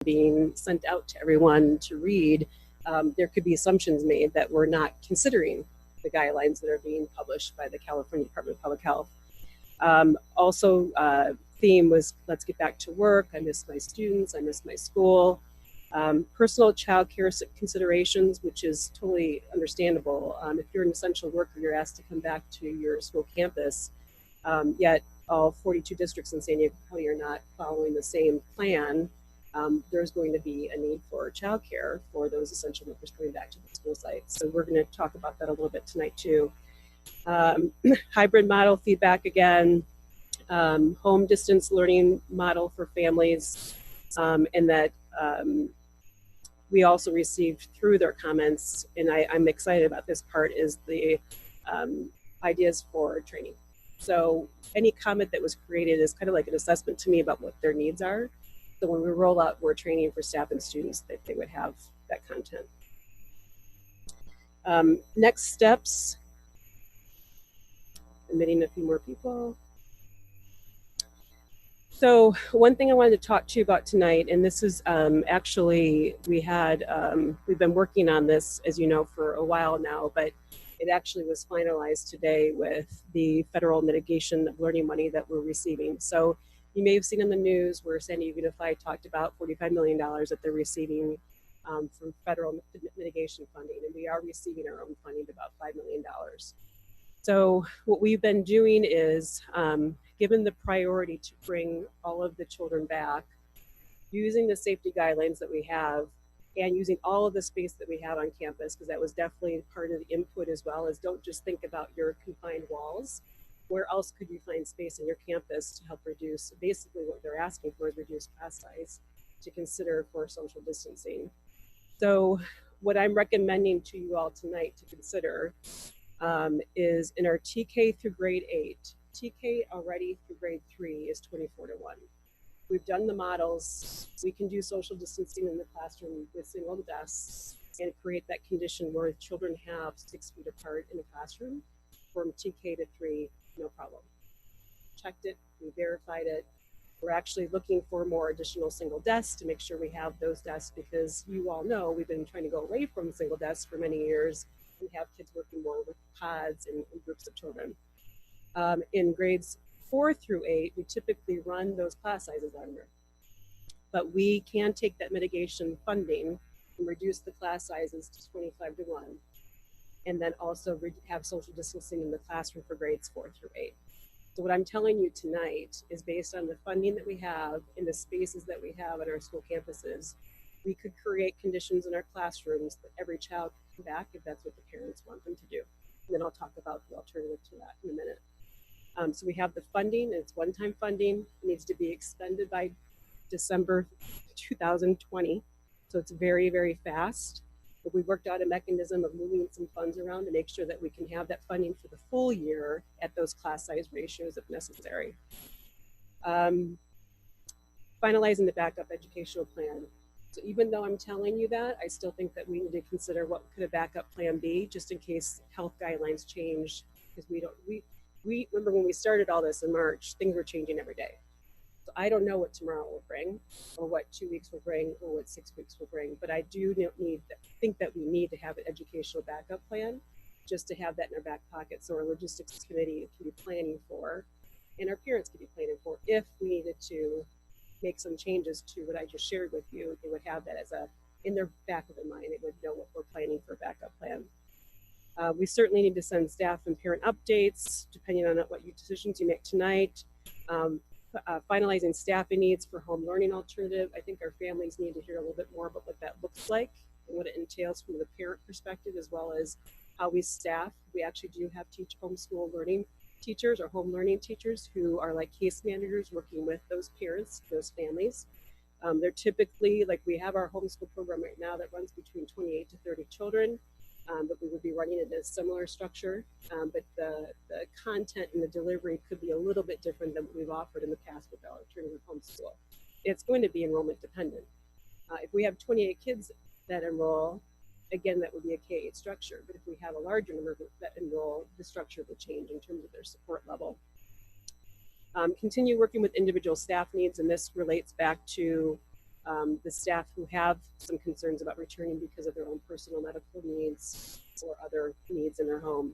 being sent out to everyone to read, there could be assumptions made that we're not considering the guidelines that are being published by the California Department of Public Health. Also, theme was let's get back to work. I miss my students. I miss my school. Personal child care considerations, which is totally understandable. If you're an essential worker, you're asked to come back to your school campus, yet all 42 districts in San Diego County are not following the same plan. There's going to be a need for childcare for those essential workers coming back to the school site. So we're going to talk about that a little bit tonight too. Hybrid model feedback again, home distance learning model for families, and that we also received through their comments, and I'm excited about this part, is the ideas for training. So any comment that was created is kind of like an assessment to me about what their needs are. So when we roll out more training for staff and students, that they would have that content. Next steps, admitting a few more people. So one thing I wanted to talk to you about tonight, and this is actually, we've been working on this, as you know, for a while now, but it actually was finalized today with the federal mitigation of learning money that we're receiving. So you may have seen in the news where San Diego Unified talked about $45 million that they're receiving from federal mitigation funding, and we are receiving our own funding of about $5 million. So what we've been doing is, given the priority to bring all of the children back, using the safety guidelines that we have, and using all of the space that we have on campus, because that was definitely part of the input as well, is don't just think about your confined walls. Where else could you find space in your campus to help reduce, basically what they're asking for is reduced class size to consider for social distancing. So what I'm recommending to you all tonight to consider is in our TK through grade 8, TK already through grade 3 is 24:1. We've done the models. We can do social distancing in the classroom with single desks and create that condition where children have 6 feet apart in the classroom from TK to 3, no problem. Checked it, we verified it. We're actually looking for more additional single desks to make sure we have those desks, because you all know we've been trying to go away from single desks for many years. We have kids working more with pods and groups of children. In grades 4 through 8, we typically run those class sizes under. But we can take that mitigation funding and reduce the class sizes to 25:1, and then also have social distancing in the classroom for grades 4 through 8. So what I'm telling you tonight is based on the funding that we have in the spaces that we have on our school campuses, we could create conditions in our classrooms that every child can come back if that's what the parents want them to do. And then I'll talk about the alternative to that in a minute. So we have the funding, it's one-time funding. It needs to be expended by December 2020. So it's very, very fast. But we worked out a mechanism of moving some funds around to make sure that we can have that funding for the full year at those class size ratios if necessary. Finalizing the backup educational plan. So even though I'm telling you that, I still think that we need to consider what could a backup plan be, just in case health guidelines change, because we remember when we started all this in March, things were changing every day. So I don't know what tomorrow will bring, or what 2 weeks will bring, or what 6 weeks will bring, but I do think that we need to have an educational backup plan, just to have that in our back pocket, so our logistics committee can be planning for, and our parents can be planning for, if we needed to make some changes to what I just shared with you. They would have that as in their back of their mind. They would know what we're planning for a backup plan. We certainly need to send staff and parent updates, depending on what decisions you make tonight. Finalizing staffing needs for home learning alternative. I think our families need to hear a little bit more about what that looks like and what it entails from the parent perspective, as well as how we staff. We actually do have homeschool learning teachers or home learning teachers who are like case managers working with those parents, those families. They're typically, like, we have our homeschool program right now that runs between 28 to 30 children. But we would be running it in a similar structure. But the content and the delivery could be a little bit different than what we've offered in the past with our alternative homeschool. It's going to be enrollment dependent. If we have 28 kids that enroll, again, that would be a K-8 structure. But if we have a larger number that enroll, the structure will change in terms of their support level. Continue working with individual staff needs, and this relates back to the staff who have some concerns about returning because of their own personal medical needs or other needs in their home.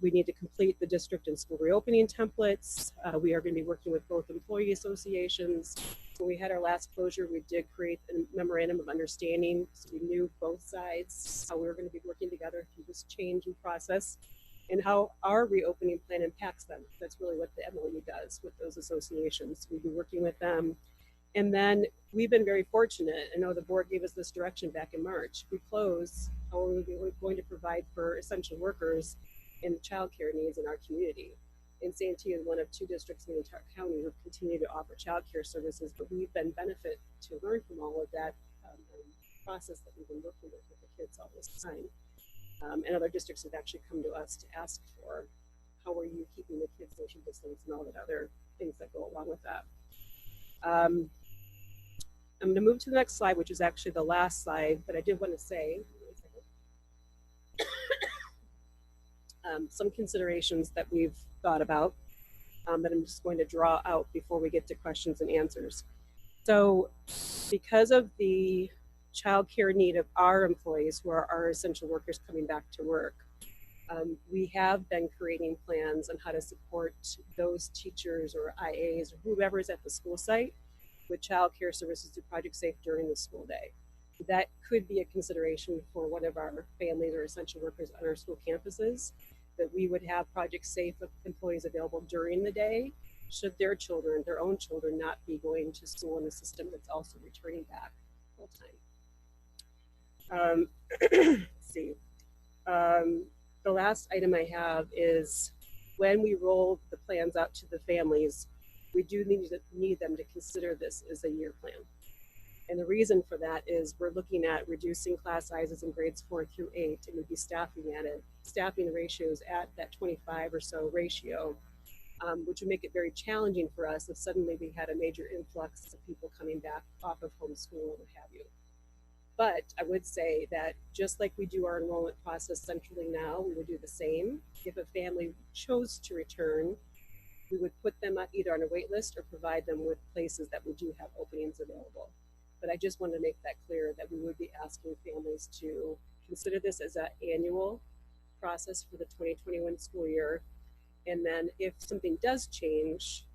We need to complete the district and school reopening templates. We are going to be working with both employee associations. When we had our last closure, we did create a memorandum of understanding, so we knew both sides how we were going to be working together through this change in process and how our reopening plan impacts them. That's really what the MOU does with those associations. We've been working with them. And then we've been very fortunate. I know the board gave us this direction back in March. We close how we're going to provide for essential workers and childcare needs in our community. And Santee is one of 2 districts in the entire county who continue to offer childcare services, but we've been benefit to learn from all of that process that we've been working with the kids all this time. And other districts have actually come to us to ask for how are you keeping the kids social distance and all that other things that go along with that. I'm going to move to the next slide, which is actually the last slide, but I did want to say some considerations that we've thought about that I'm just going to draw out before we get to questions and answers. So because of the childcare need of our employees who are our essential workers coming back to work, we have been creating plans on how to support those teachers or IAs or whoever is at the school site with childcare services through Project Safe during the school day. That could be a consideration for one of our families or essential workers on our school campuses, that we would have Project Safe employees available during the day should their children, their own children, not be going to school in a system that's also returning back full time. Let's see. The last item I have is when we roll the plans out to the families, we do need them to consider this as a year plan. And the reason for that is we're looking at reducing class sizes in grades 4 through 8, and we'd be staffing ratios at that 25 or so ratio, which would make it very challenging for us if suddenly we had a major influx of people coming back off of homeschool or what have you. But I would say that just like we do our enrollment process centrally now, we would do the same. If a family chose to return, we would put them either on a wait list or provide them with places that we do have openings available. But I just want to make that clear that we would be asking families to consider this as an annual process for the 2021 school year. And then if something does change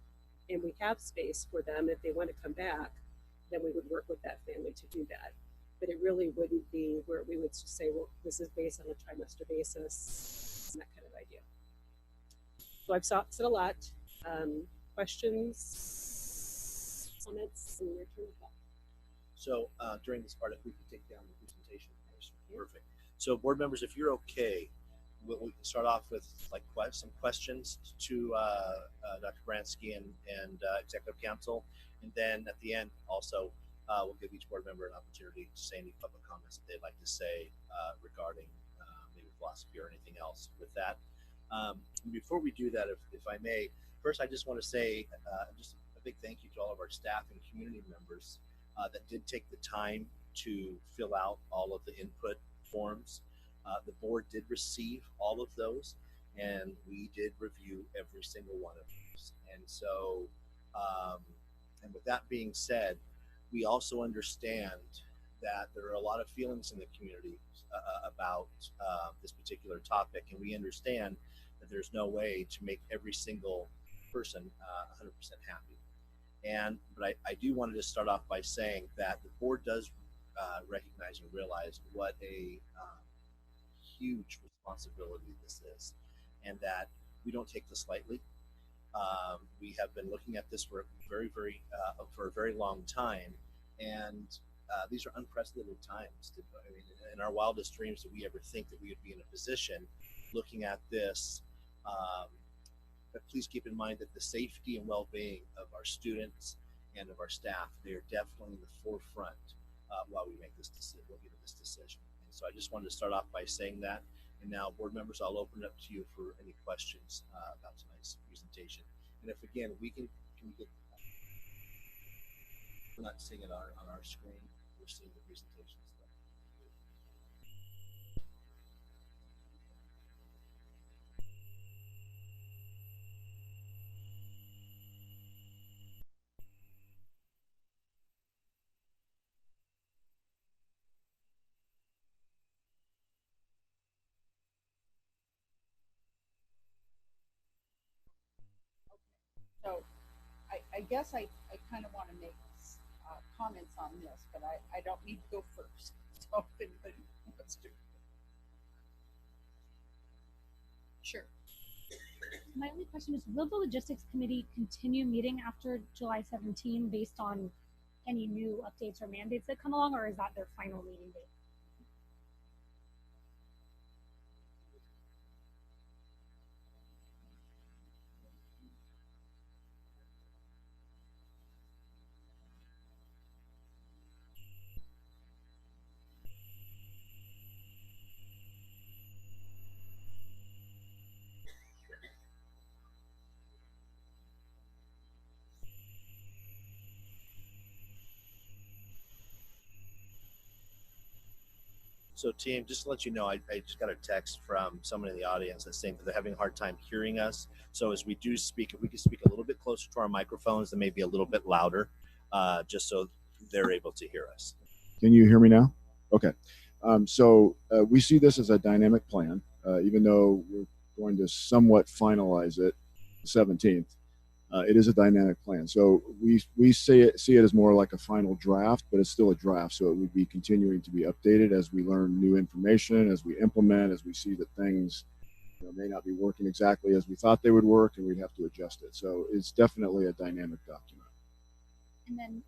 and we have space for them, if they want to come back, then we would work with that family to do that. But it really wouldn't be where we would just say, well, this is based on a trimester basis, and that kind of idea. So I've said a lot. Questions, comments, and your turn. So during this part, if we could take down the presentation, perfect. So board members, if you're okay, we can start off with like some questions to Dr. Bransky and Executive Council, and then at the end also we'll give each board member an opportunity to say any public comments that they'd like to say regarding maybe philosophy or anything else with that. Before we do that, if I may, first I just want to say just a big thank you to all of our staff and community members that did take the time to fill out all of the input forms. The board did receive all of those, and we did review every single one of those. And so, and with that being said, we also understand that there are a lot of feelings in the community about this particular topic, and we understand that there's no way to make every single person 100% happy. But I do want to just start off by saying that the board does recognize and realize what a huge responsibility this is, and that we don't take this lightly. We have been looking at this for a very long time, and these are unprecedented times. I mean, in our wildest dreams, did we ever think that we would be in a position looking at this? But please keep in mind that the safety and well-being of our students and of our staff, they are definitely in the forefront while we make this decision. And so I just wanted to start off by saying that. And now, board members, I'll open it up to you for any questions about tonight's presentation. And if again, we can we get, we're not seeing it on our screen, we're seeing the presentation stuff. I guess I kind of want to make comments on this, but I don't need to go first. So if anybody wants to. Sure. My only question is, will the logistics committee continue meeting after July 17 based on any new updates or mandates that come along, or is that their final meeting date? So, team, just to let you know, I just got a text from someone in the audience that's saying that they're having a hard time hearing us. So, as we do speak, if we could speak a little bit closer to our microphones and maybe a little bit louder, just so they're able to hear us. Can you hear me now? Okay. We see this as a dynamic plan, even though we're going to somewhat finalize it the 17th. It is a dynamic plan. So we see it as more like a final draft, but it's still a draft. So it would be continuing to be updated as we learn new information, as we implement, as we see that things may not be working exactly as we thought they would work, and we'd have to adjust it. So it's definitely a dynamic document. And then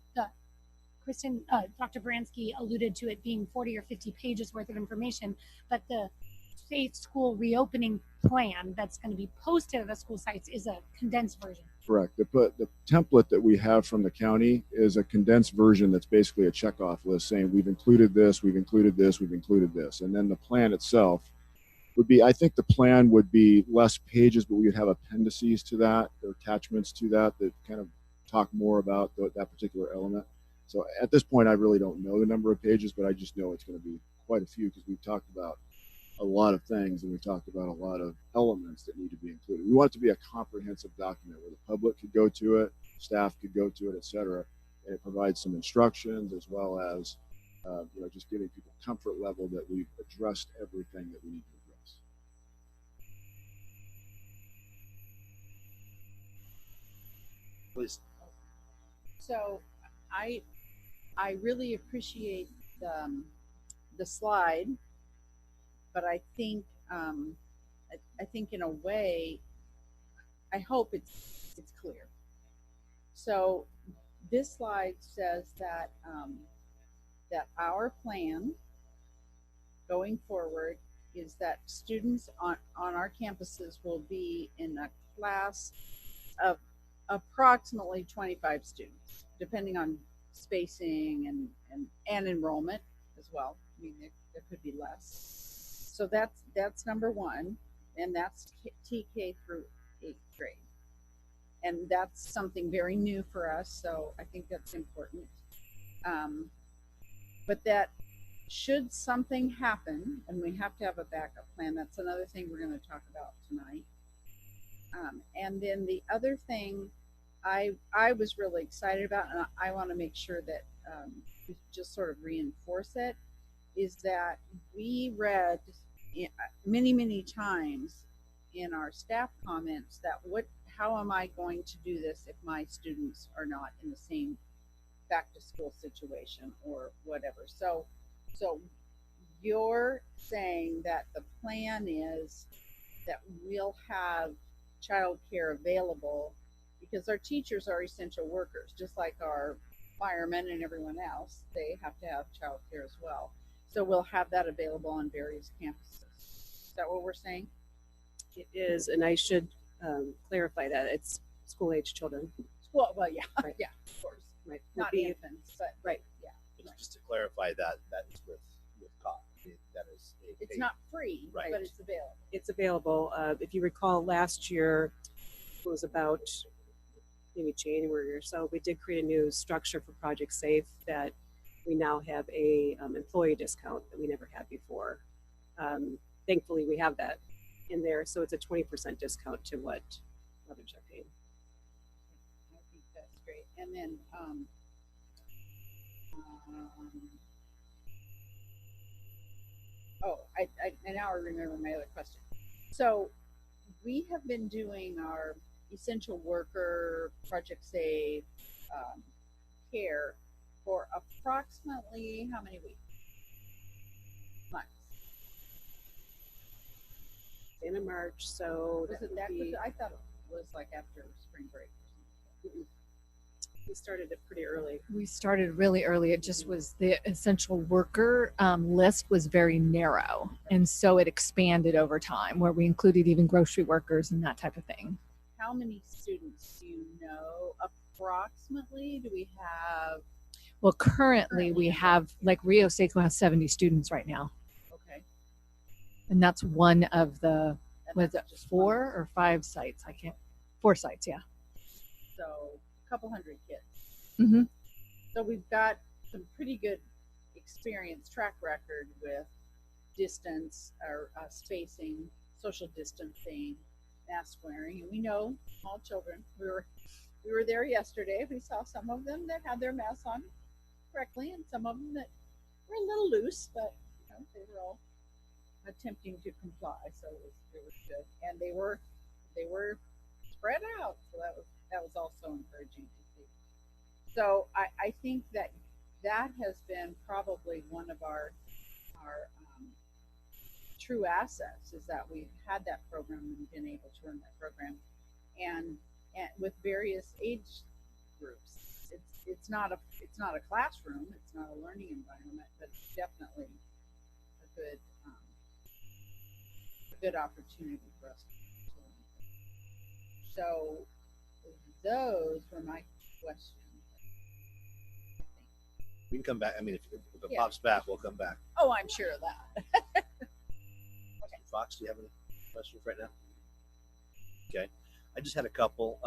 Dr. Bransky alluded to it being 40 or 50 pages worth of information, but the safe school reopening plan that's going to be posted at the school sites is a condensed version. Correct. The template that we have from the county is a condensed version that's basically a checkoff list saying we've included this, we've included this, we've included this. And then the plan itself would be, I think the plan would be less pages, but we would have appendices to that, or attachments to that kind of talk more about that particular element. So at this point, I really don't know the number of pages, but I just know it's going to be quite a few because we've talked about a lot of things and we talked about a lot of elements that need to be included. We want it to be a comprehensive document where the public could go to it, staff could go to it, etc. And it provides some instructions as well as just giving people comfort level that we've addressed everything that we need to address. Please. So I really appreciate the slide, but I think I think in a way, I hope it's clear. So this slide says that that our plan going forward is that students on our campuses will be in a class of approximately 25 students, depending on spacing and enrollment as well. I mean, there could be less. So that's number one, and that's TK through 8th grade. And that's something very new for us, so I think that's important. But that should something happen, and we have to have a backup plan, that's another thing we're going to talk about tonight. And then the other thing I was really excited about, and I want to make sure that we just sort of reinforce it, is that we read many times in our staff comments that how am I going to do this if my students are not in the same back to school situation or whatever. So you're saying that the plan is that we'll have childcare available because our teachers are essential workers, just like our firemen and everyone else. They have to have childcare as well. So we'll have that available on various campuses. Is that what we're saying? It is, and I should clarify that it's school-age children. Well, yeah, right. Yeah, of course. Right. Not infants, but right. Yeah. But just to clarify that is with cost. That is it's not free, right, but it's available. It's available. If you recall, last year it was about maybe January or so. We did create a new structure for Project Safe that we now have a employee discount that we never had before. Thankfully, we have that in there, so it's a 20% discount to what others are paying. I think that's great. And then I now remember my other question. So we have been doing our essential worker, Project Save, care for approximately how many weeks? Months. In March, so Was that it would that be, good? I thought it was like after spring break or something. we started it pretty early. We started really early. It just was the essential worker list was very narrow. And so it expanded over time where we included even grocery workers and that type of thing. How many students do you know approximately? Do we have? Well, currently we have, like Rio Seco has 70 students right now. Okay. And that's one of the, And was it that's just 4 one. or 5 sites? 4 sites, yeah. So a couple hundred kids. Mm-hmm. So we've got some pretty good experience, track record with distance or spacing, social distancing, mask wearing, and we know small children. We were there yesterday. We saw some of them that had their masks on correctly, and some of them that were a little loose, but they were all attempting to comply. So it was good, and they were spread out. So that was also encouraging to see. So I think that has been probably one of our true assets is that we've had that program and been able to run that program, and with various age groups. It's not a classroom. It's not a learning environment, but it's definitely a good opportunity for us to learn. So those were my questions. We can come back. I mean, if it Yeah. pops back, we'll come back. Oh, I'm sure of that. Fox, do you have any questions right now? Okay. I just had a couple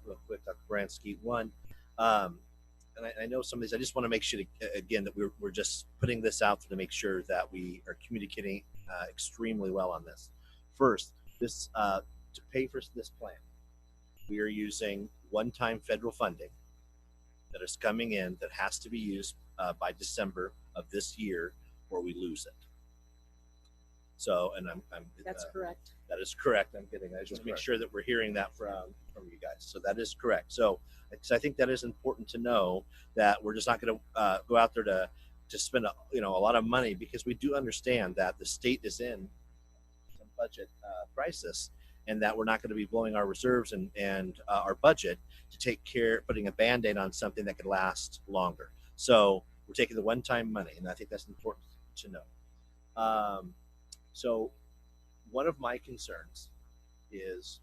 real quick, Dr. Bransky. One, and I know some of these, I just want to make sure, again, that we're just putting this out there to make sure that we are communicating extremely well on this. First, this to pay for this plan, we are using one-time federal funding that is coming in that has to be used by December of this year or we lose it. So, and I'm That's correct. that is correct. I'm kidding. I just make sure that we're hearing that from you guys. So that is correct. So, because I think that is important to know that we're just not going to go out there to spend a lot of money, because we do understand that the state is in some budget crisis, and that we're not going to be blowing our reserves and our budget to take care, putting a Band-Aid on something that could last longer. So we're taking the one-time money, and I think that's important to know. So one of my concerns is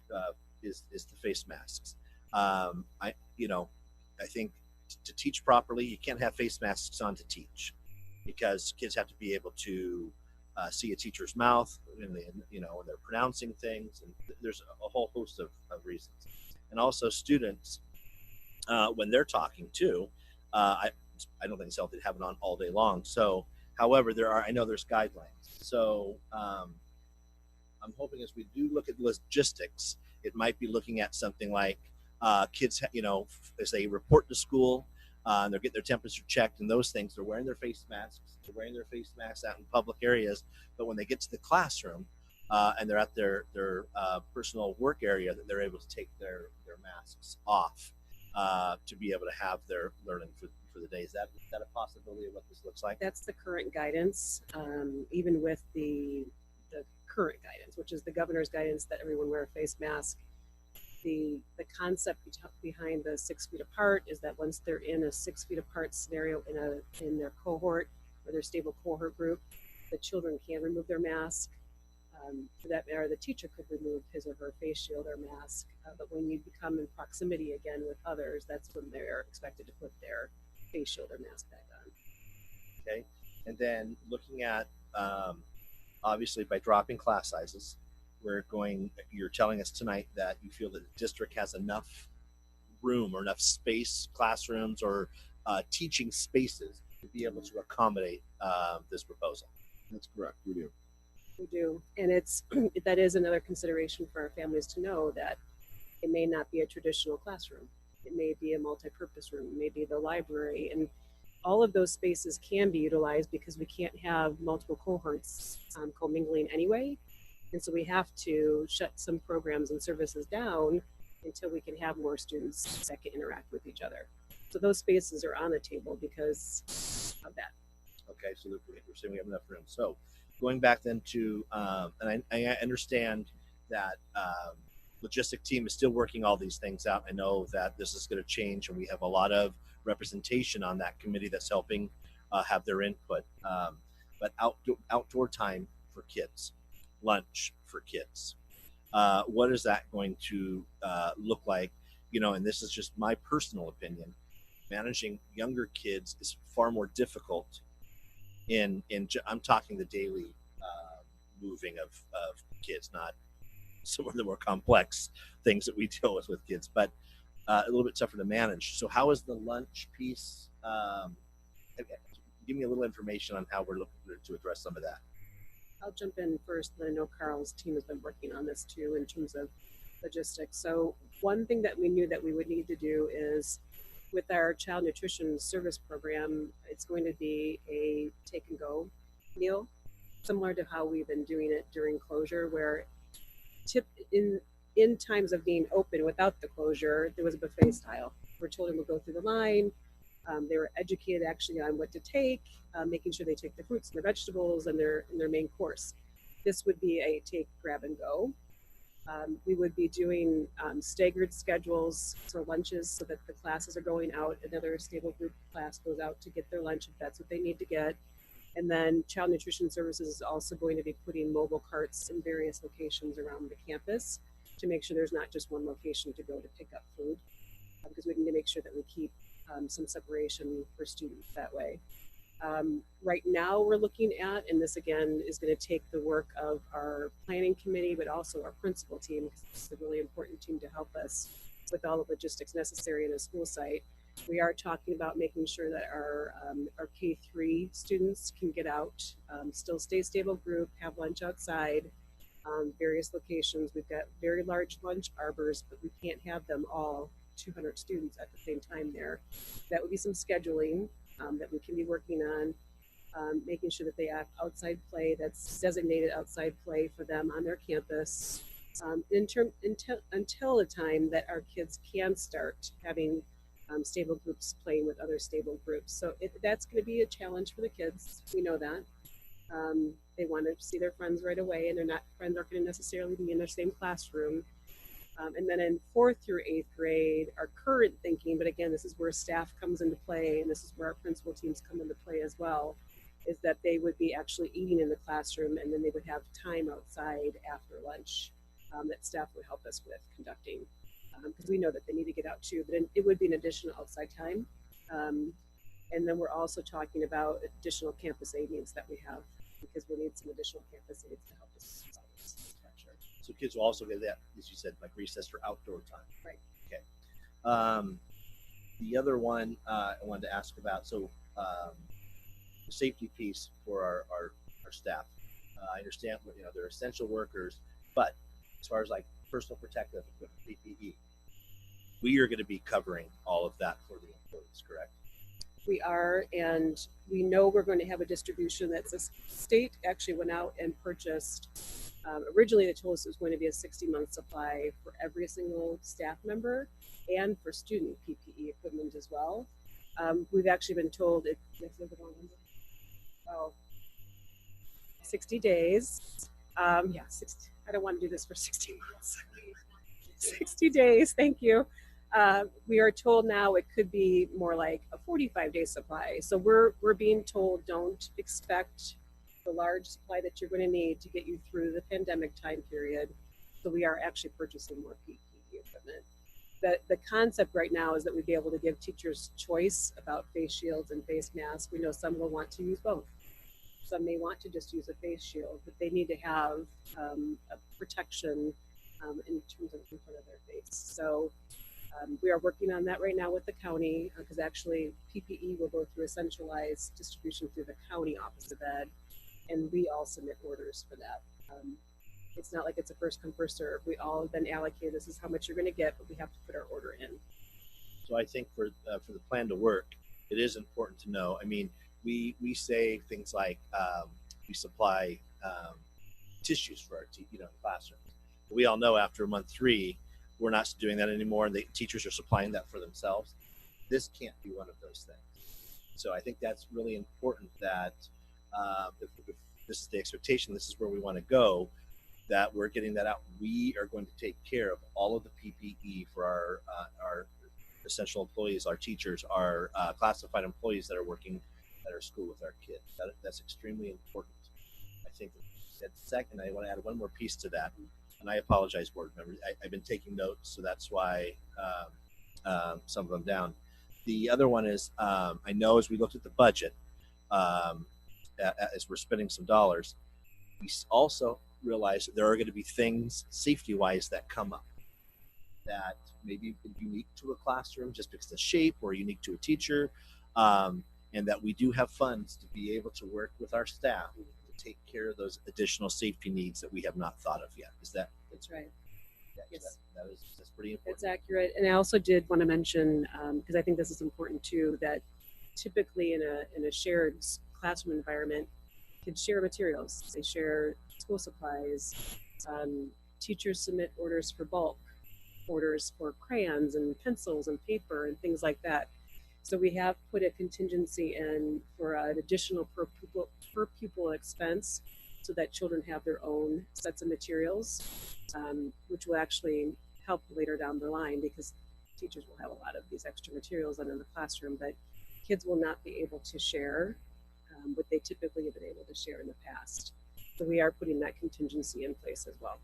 the face masks. I think to teach properly, you can't have face masks on to teach, because kids have to be able to see a teacher's mouth when they're pronouncing things, and there's a whole host of reasons. And also students, when they're talking too, I don't think it's healthy to have it on all day long. So, however, I know there's guidelines. So I'm hoping as we do look at logistics, it might be looking at something like kids, as they report to school, and they're getting their temperature checked and those things, they're wearing their face masks. They're wearing their face masks out in public areas. But when they get to the classroom and they're at their personal work area, that they're able to take their masks off to be able to have their learning for the day. Is that a possibility of what this looks like? That's the current guidance, even with the current guidance, which is the governor's guidance that everyone wear a face mask. The concept behind the 6 feet apart is that once they're in a 6 feet apart scenario in their cohort or their stable cohort group, the children can remove their mask. For that matter, the teacher could remove his or her face shield or mask. But when you become in proximity again with others, that's when they're expected to put their face shield or mask back on. Okay. And then looking at, obviously, by dropping class sizes, you're telling us tonight that you feel that the district has enough room or enough space, classrooms or teaching spaces to be able to accommodate this proposal. That's correct. We do. We do, and that is another consideration for our families to know that it may not be a traditional classroom. It may be a multi-purpose room, maybe the library, and all of those spaces can be utilized because we can't have multiple cohorts commingling anyway. And so we have to shut some programs and services down until we can have more students that can interact with each other. So those spaces are on the table because of that. Okay, so we're saying we have enough room. So going back then to, and I understand that logistic team is still working all these things out. I know that this is going to change, and we have a lot of representation on that committee that's helping have their input. But outdoor time for kids, lunch for kids. What is that going to look like? You know, and this is just my personal opinion. Managing younger kids is far more difficult I'm talking the daily moving of kids, not some of the more complex things that we deal with kids, but a little bit tougher to manage. So how is the lunch piece? Give me a little information on how we're looking to address some of that. I'll jump in first. I know Carl's team has been working on this too in terms of logistics. So one thing that we knew that we would need to do is with our child nutrition service program, it's going to be a take and go meal, similar to how we've been doing it during closure, where tip in times of being open without the closure, there was a buffet style. Where children would go through the line. They were educated actually on what to take, making sure they take the fruits and the vegetables and their main course. This would be a take, grab, and go. We would be doing staggered schedules for lunches so that the classes are going out. Another stable group class goes out to get their lunch if that's what they need to get. And then Child Nutrition Services is also going to be putting mobile carts in various locations around the campus to make sure there's not just one location to go to pick up food, because we need to make sure that we keep some separation for students that way. Right now we're looking at, and this again is going to take the work of our planning committee, but also our principal team, because it's a really important team to help us with all the logistics necessary in a school site. We are talking about making sure that our K3 students can get out, still stay stable group, have lunch outside, various locations. We've got very large lunch arbors, but we can't have them all 200 students at the same time there. That would be some scheduling that we can be working on, making sure that they have outside play that's designated outside play for them on their campus until the time that our kids can start having stable groups playing with other stable groups. So that's going to be a challenge for the kids. We know that. They want to see their friends right away, and friends aren't going to necessarily be in their same classroom. And then in 4th through 8th grade, our current thinking, but again, this is where staff comes into play, and this is where our principal teams come into play as well, is that they would be actually eating in the classroom, and then they would have time outside after lunch that staff would help us with conducting, because we know that they need to get out too, but it would be an additional outside time. And then we're also talking about additional campus aid needs that we have, because we need some additional campus aids to help us solve this structure. So kids will also get that, as you said, like recess for outdoor time. Right. Okay. The other one I wanted to ask about, so the safety piece for our staff. I understand, they're essential workers, but as far as like personal protective equipment, PPE, we are going to be covering all of that for the employees, correct? We are, and we know we're going to have a distribution that's a state actually went out and purchased. Originally, they told us it was going to be a 60-month supply for every single staff member and for student PPE equipment as well. We've actually been told 60 days. Yeah, 60. I don't want to do this for 60 months. 60 days. Thank you. We are told now it could be more like a 45-day supply. So we're being told don't expect the large supply that you're going to need to get you through the pandemic time period. So we are actually purchasing more PPE equipment. The concept right now is that we'd be able to give teachers choice about face shields and face masks. We know some will want to use both. Some may want to just use a face shield, but they need to have a protection in terms of in front of their face. So we are working on that right now with the county, because actually PPE will go through a centralized distribution through the county Office of Ed, and we all submit orders for that. It's not like it's a first come first serve. We all have been allocated. This is how much you're going to get, but we have to put our order in. So I think for the plan to work, it is important to know. I mean, we say things like we supply tissues for our classrooms. We all know after month 3, we're not doing that anymore, and the teachers are supplying that for themselves. This can't be one of those things. So I think that's really important that if this is the expectation, this is where we want to go, that we're getting that out. We are going to take care of all of the PPE for our essential employees, our teachers, our classified employees that are working at our school with our kids. That's extremely important. I think that second, I want to add one more piece to that, and I apologize, board members. I've been taking notes, so that's why some of them down. The other one is I know as we looked at the budget, as we're spending some dollars, we also realize that there are going to be things safety-wise that come up that may be unique to a classroom just because of the shape, or unique to a teacher, and that we do have funds to be able to work with our staff to take care of those additional safety needs that we have not thought of yet. That's right. Yes. That's pretty important. It's accurate. And I also did want to mention, because I think this is important too, that typically in a shared classroom environment, kids share materials. They share school supplies. Teachers submit orders for bulk, orders for crayons and pencils and paper and things like that. So we have put a contingency in for an additional per pupil expense, so that children have their own sets of materials, which will actually help later down the line, because teachers will have a lot of these extra materials in the classroom, but kids will not be able to share what they typically have been able to share in the past. So we are putting that contingency in place as well.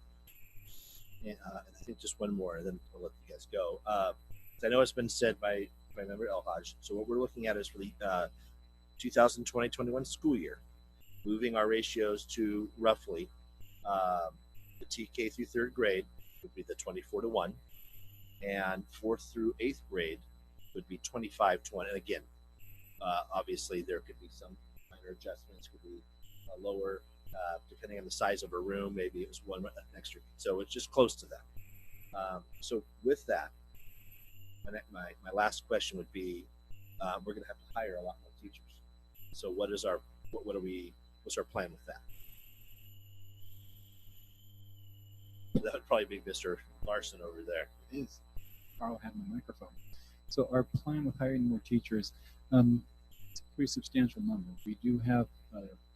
And I think just one more, and then I'll let you guys go. I know it's been said by Member El-Haj. So what we're looking at is for the 2020-21 school year, moving our ratios to roughly the TK through 3rd grade would be the 24-1, and 4th through 8th grade would be 25-1. And again, obviously there could be some minor adjustments, could be lower depending on the size of a room. Maybe it was one extra, so it's just close to that. So with that, my last question would be, we're going to have to hire a lot more teachers. So what's our plan with that? That would probably be Mr. Larson over there. It is. Carl had my microphone. So our plan with hiring more teachers, it's a pretty substantial number. We do have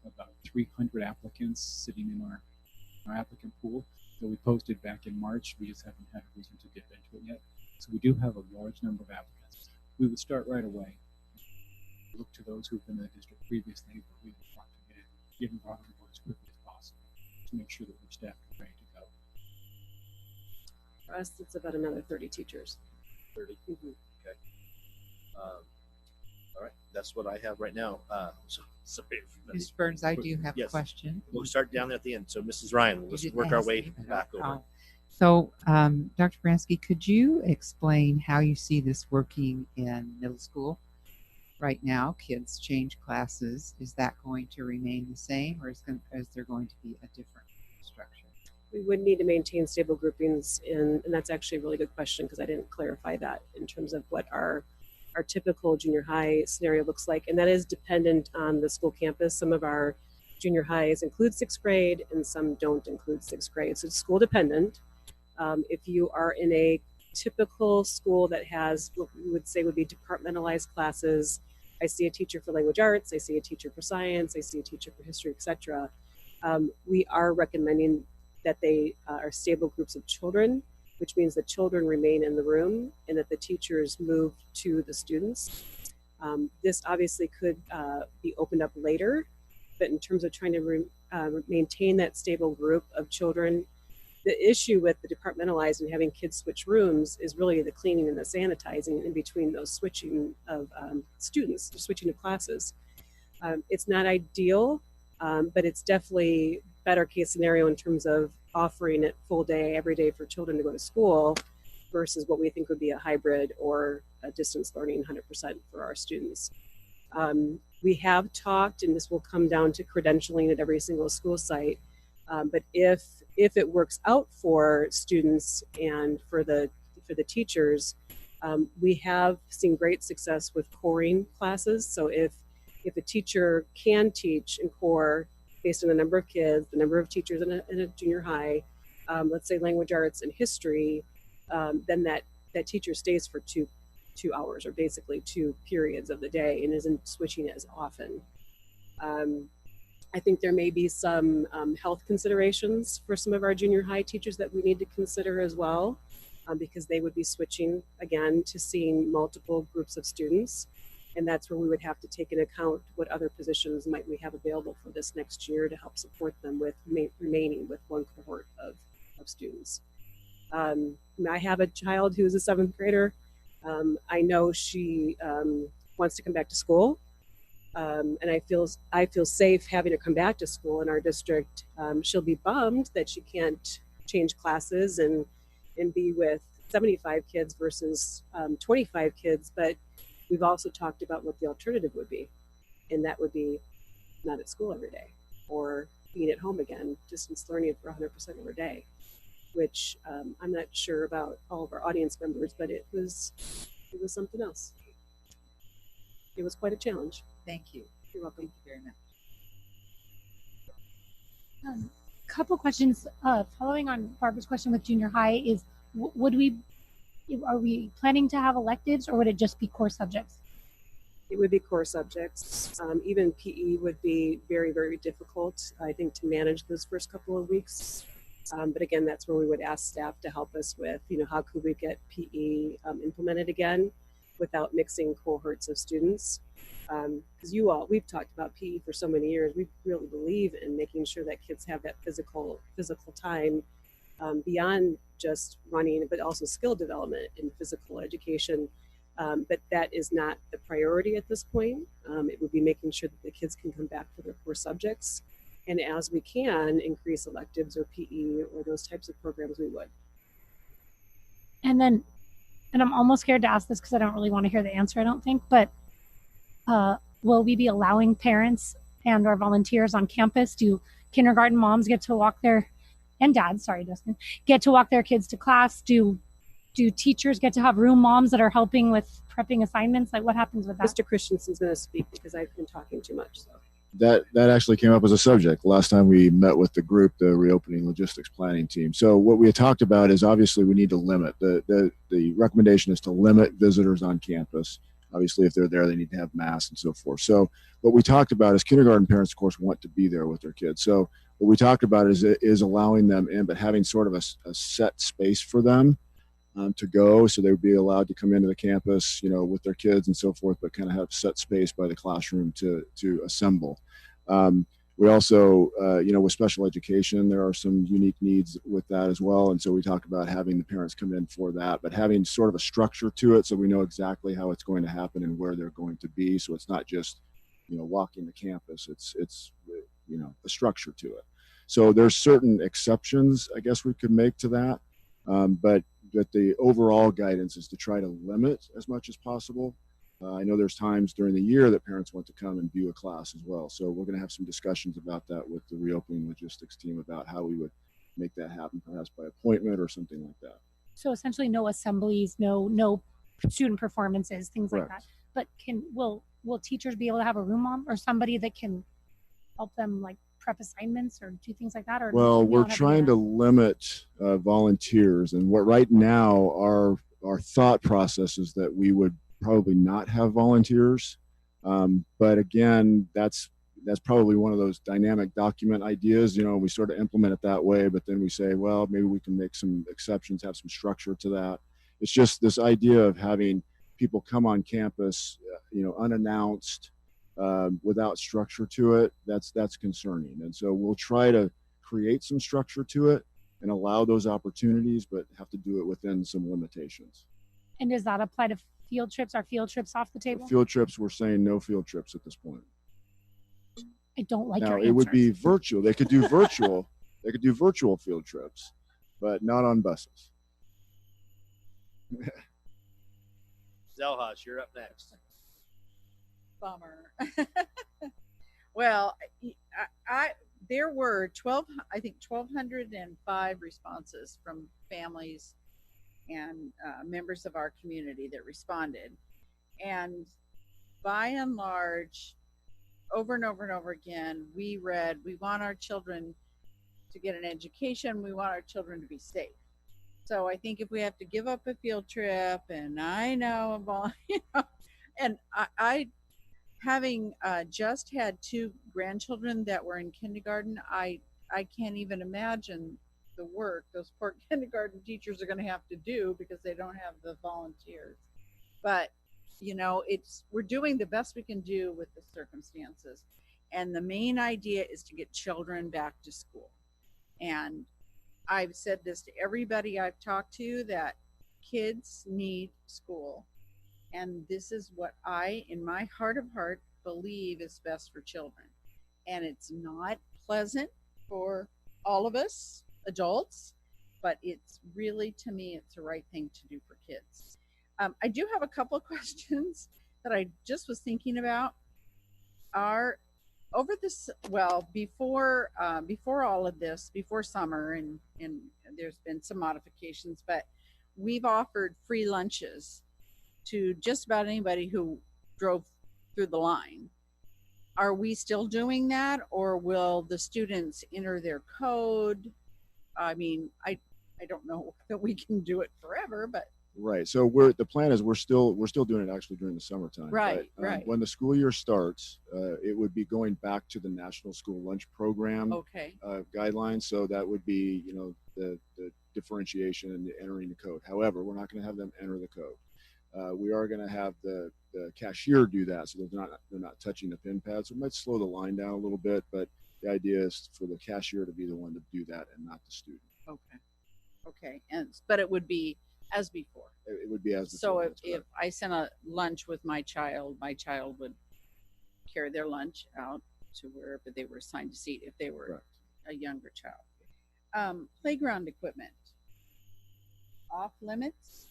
about 300 applicants sitting in our applicant pool that we posted back in March. We just haven't had a reason to get into it yet. So we do have a large number of applicants. We would start right away. Look to those who've been in the district previously, but we would want to get involved as quickly as possible to make sure that we're staffed and ready to go. For us, it's about another 30 teachers. 30. Mm-hmm. Okay. All right. That's what I have right now. So sorry. Ms. Burns, I do have Yes. a question. We'll start down there at the end. So Mrs. Ryan, let's didn't work our ask way me, but back over. I'll- So, Dr. Bransky, could you explain how you see this working in middle school? Right now, kids change classes. Is that going to remain the same, or is there going to be a different structure? We would need to maintain stable groupings, and that's actually a really good question, because I didn't clarify that in terms of what our typical junior high scenario looks like, and that is dependent on the school campus. Some of our junior highs include 6th grade, and some don't include 6th grade. So it's school dependent. If you are in a typical school that has what we would say would be departmentalized classes, I see a teacher for language arts, I see a teacher for science, I see a teacher for history, etc. We are recommending that they are stable groups of children, which means that children remain in the room and that the teachers move to the students. This obviously could be opened up later, but in terms of trying to maintain that stable group of children, the issue with the departmentalized and having kids switch rooms is really the cleaning and the sanitizing in between those switching of students, switching of classes. It's not ideal, but it's definitely better case scenario in terms of offering it full day, every day for children to go to school versus what we think would be a hybrid or a distance learning 100% for our students. We have talked, and this will come down to credentialing at every single school site, but if it works out for students and for the teachers, we have seen great success with coring classes. So if a teacher can teach in core based on the number of kids, the number of teachers in a junior high, let's say language arts and history, then that teacher stays for two hours, or basically 2 periods of the day, and isn't switching as often. Um, I think there may be some health considerations for some of our junior high teachers that we need to consider as well, because they would be switching again to seeing multiple groups of students. And that's where we would have to take into account what other positions might we have available for this next year to help support them with remaining with one cohort of students. I have a child who's a 7th grader. I know she wants to come back to school. And I feel safe having her come back to school in our district. She'll be bummed that she can't change classes and be with 75 kids versus 25 kids, but we've also talked about what the alternative would be, and that would be not at school every day, or being at home again, distance learning for 100% of her day, which I'm not sure about all of our audience members, but it was something else. It was quite a challenge. Thank you. You're welcome. Thank you very much. Couple questions following on Barbara's question with junior high is, are we planning to have electives, or would it just be core subjects? It would be core subjects. Even PE would be very, very difficult, I think, to manage those first couple of weeks. But again, that's where we would ask staff to help us with, how could we get PE implemented again without mixing cohorts of students. Because we've talked about PE for so many years. We really believe in making sure that kids have that physical time beyond just running, but also skill development and physical education. But that is not the priority at this point. It would be making sure that the kids can come back for their core subjects. And as we can increase electives or PE or those types of programs, we would. And I'm almost scared to ask this because I don't really want to hear the answer, I don't think, but will we be allowing parents and our volunteers on campus? Do kindergarten moms get to walk and dads, sorry, Dustin, get to walk their kids to class? Do teachers get to have room moms that are helping with prepping assignments? Like, what happens with that? Mr. Christensen's going to speak because I've been talking too much. So that actually came up as a subject last time we met with the group, the reopening logistics planning team. So what we had talked about is obviously we need to limit the recommendation is to limit visitors on campus. Obviously, if they're there, they need to have masks and so forth. So what we talked about is kindergarten parents, of course, want to be there with their kids. So what we talked about is allowing them in, but having sort of a set space for them to go, so they would be allowed to come into the campus, with their kids and so forth, but kind of have set space by the classroom to assemble. We also, with special education, there are some unique needs with that as well. And so we talk about having the parents come in for that, but having sort of a structure to it so we know exactly how it's going to happen and where they're going to be. So it's not just, walking the campus, it's a structure to it. So there's certain exceptions, I guess we could make to that. But the overall guidance is to try to limit as much as possible. I know there's times during the year that parents want to come and view a class as well. So we're going to have some discussions about that with the reopening logistics team about how we would make that happen, perhaps by appointment or something like that. So essentially no assemblies, no student performances, things Correct. like that. But will teachers be able to have a room mom or somebody that can help them like prep assignments or do things like that? Or well, we're trying to limit volunteers, and what right now our thought process is that we would probably not have volunteers. But again, that's probably one of those dynamic document ideas. We sort of implement it that way, but then we say, well, maybe we can make some exceptions, have some structure to that. It's just this idea of having people come on campus, unannounced, without structure to it. That's concerning. And so we'll try to create some structure to it and allow those opportunities, but have to do it within some limitations. And does that apply to field trips? Are field trips off the table? Field trips, we're saying no field trips at this point. I don't like now, your it answers. would be virtual. They could do virtual. They could do virtual field trips, but not on buses. Zelhas, you're up next. Bummer. Well, there were 1,205 responses from families and members of our community that responded, and by and large, over and over and over again, we read, we want our children to get an education, we want our children to be safe. So I think if we have to give up a field trip, and I know about, and I having just had two grandchildren that were in kindergarten, I can't even imagine the work those poor kindergarten teachers are going to have to do because they don't have the volunteers. But it's we're doing the best we can do with the circumstances, and the main idea is to get children back to school. And I've said this to everybody I've talked to, that kids need school. And this is what I, in my heart of heart, believe is best for children. And it's not pleasant for all of us adults, but it's really, to me, it's the right thing to do for kids. I do have a couple of questions that I just was thinking about. Are over this, well, before all of this, before summer, and there's been some modifications, but we've offered free lunches to just about anybody who drove through the line. Are we still doing that, or will the students enter their code? I mean, I don't know that we can do it forever, but Right. So the plan is we're still doing it actually during the summertime. Right, But, right. When the school year starts, it would be going back to the National School Lunch Program okay, guidelines. So that would be the differentiation and the entering the code. However, we're not going to have them enter the code. We are going to have the cashier do that, so they're not touching the pin pad. So it might slow the line down a little bit, but the idea is for the cashier to be the one to do that and not the student. okay, and but it would be as before. It would be as before. So That's if correct. I sent a lunch with my child would carry their lunch out to wherever they were assigned to seat if they were Correct. a younger child. Playground equipment off limits,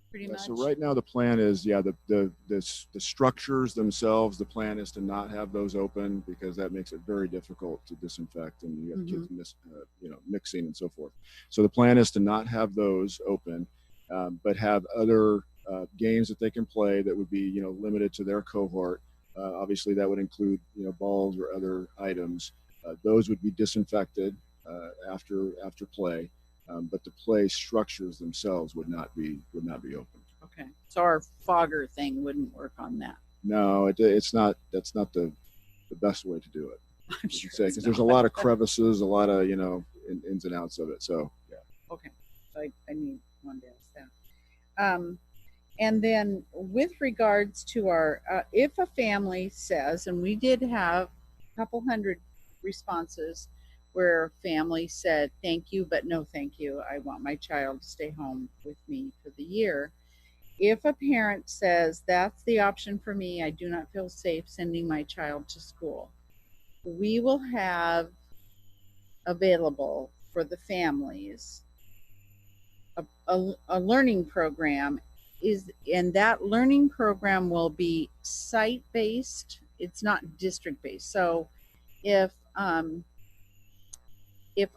pretty much. So right now the plan is, the structures themselves, the plan is to not have those open because that makes it very difficult to disinfect, and you have kids mixing and so forth. So the plan is to not have those open, but have other games that they can play that would be limited to their cohort. Obviously that would include balls or other items. Those would be disinfected after play. But the play structures themselves would not be open. Okay, so our fogger thing wouldn't work on that. No, it's not. That's not the best way to do it. I'm sure Because there's a lot of crevices, a lot of ins and outs of it. So yeah. Okay, so I need one to ask that. And then with regards to our, if a family says, and we did have a couple hundred responses where family said, thank you, but no thank you. I want my child to stay home with me for the year. If a parent says, that's the option for me, I do not feel safe sending my child to school, we will have available for the families a learning program, and that learning program will be site-based. It's not district-based. So if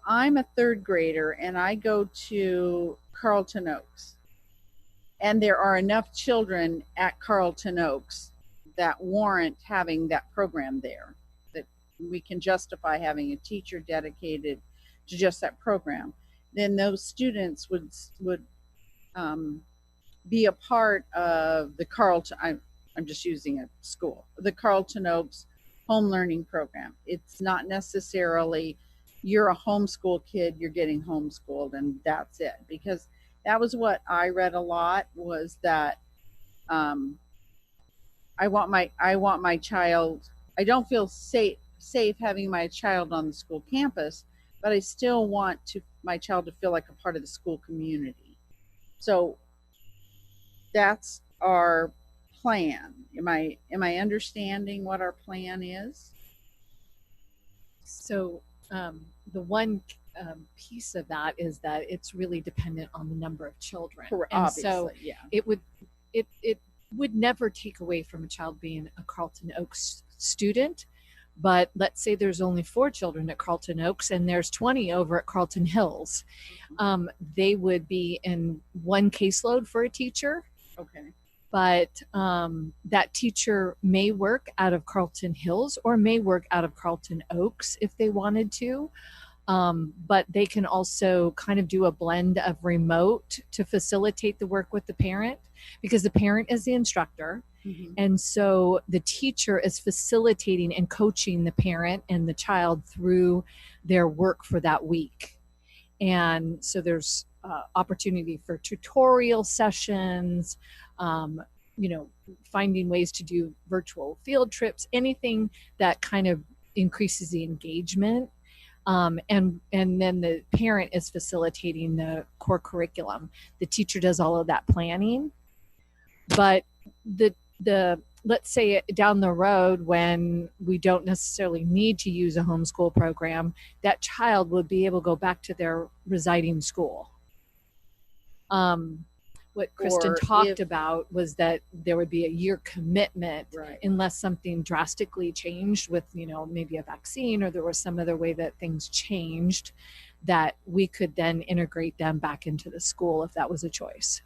I'm a third grader and I go to Carlton Oaks, and there are enough children at Carlton Oaks that warrant having that program there, that we can justify having a teacher dedicated to just that program, then those students would be a part of the Carlton, I'm just using a school, the Carlton Oaks home learning program. It's not necessarily you're a homeschool kid, you're getting homeschooled and that's it. Because that was what I read a lot, was that I want my child, I don't feel safe having my child on the school campus, but I still want my child to feel like a part of the school community. So that's our plan. Am I understanding what our plan is? So the one piece of that is that it's really dependent on the number of children. Correct. And Obviously, so yeah. it would never take away from a child being a Carlton Oaks student. But let's say there's only 4 children at Carlton Oaks and there's 20 over at Carlton Hills. They would be in one caseload for a teacher. Okay. but that teacher may work out of Carlton Hills or may work out of Carlton Oaks if they wanted to. But they can also kind of do a blend of remote to facilitate the work with the parent, because the parent is the instructor. Mhm. And so the teacher is facilitating and coaching the parent and the child through their work for that week. And so there's opportunity for tutorial sessions, you know, finding ways to do virtual field trips, anything that kind of increases the engagement. And then the parent is facilitating the core curriculum. The teacher does all of that planning, but the let's say down the road when we don't necessarily need to use a homeschool program, that child would be able to go back to their residing school. What Kristen Or talked if- about was that there would be a year commitment Right. unless something drastically changed with, you know, maybe a vaccine or there was some other way that things changed, that we could then integrate them back into the school if that was a choice.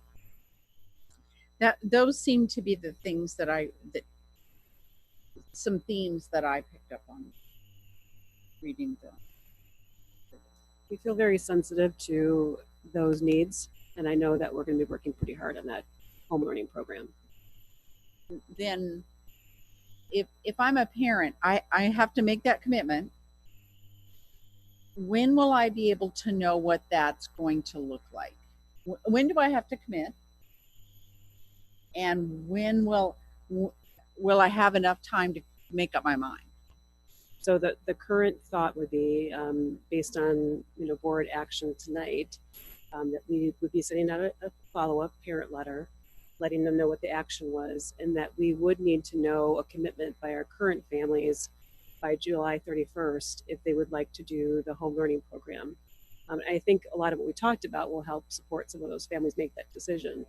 Those seem to be the things that some themes that I picked up on reading them. We feel very sensitive to those needs, and I know that we're going to be working pretty hard on that home learning program. Then if I'm a parent, I have to make that commitment. When will I be able to know what that's going to look like? When do I have to commit? And when will I have enough time to make up my mind? So the current thought would be, based on, you know, board action tonight, that we would be sending out a follow-up parent letter, letting them know what the action was, and that we would need to know a commitment by our current families by July 31st if they would like to do the home learning program. I think a lot of what we talked about will help support some of those families make that decision,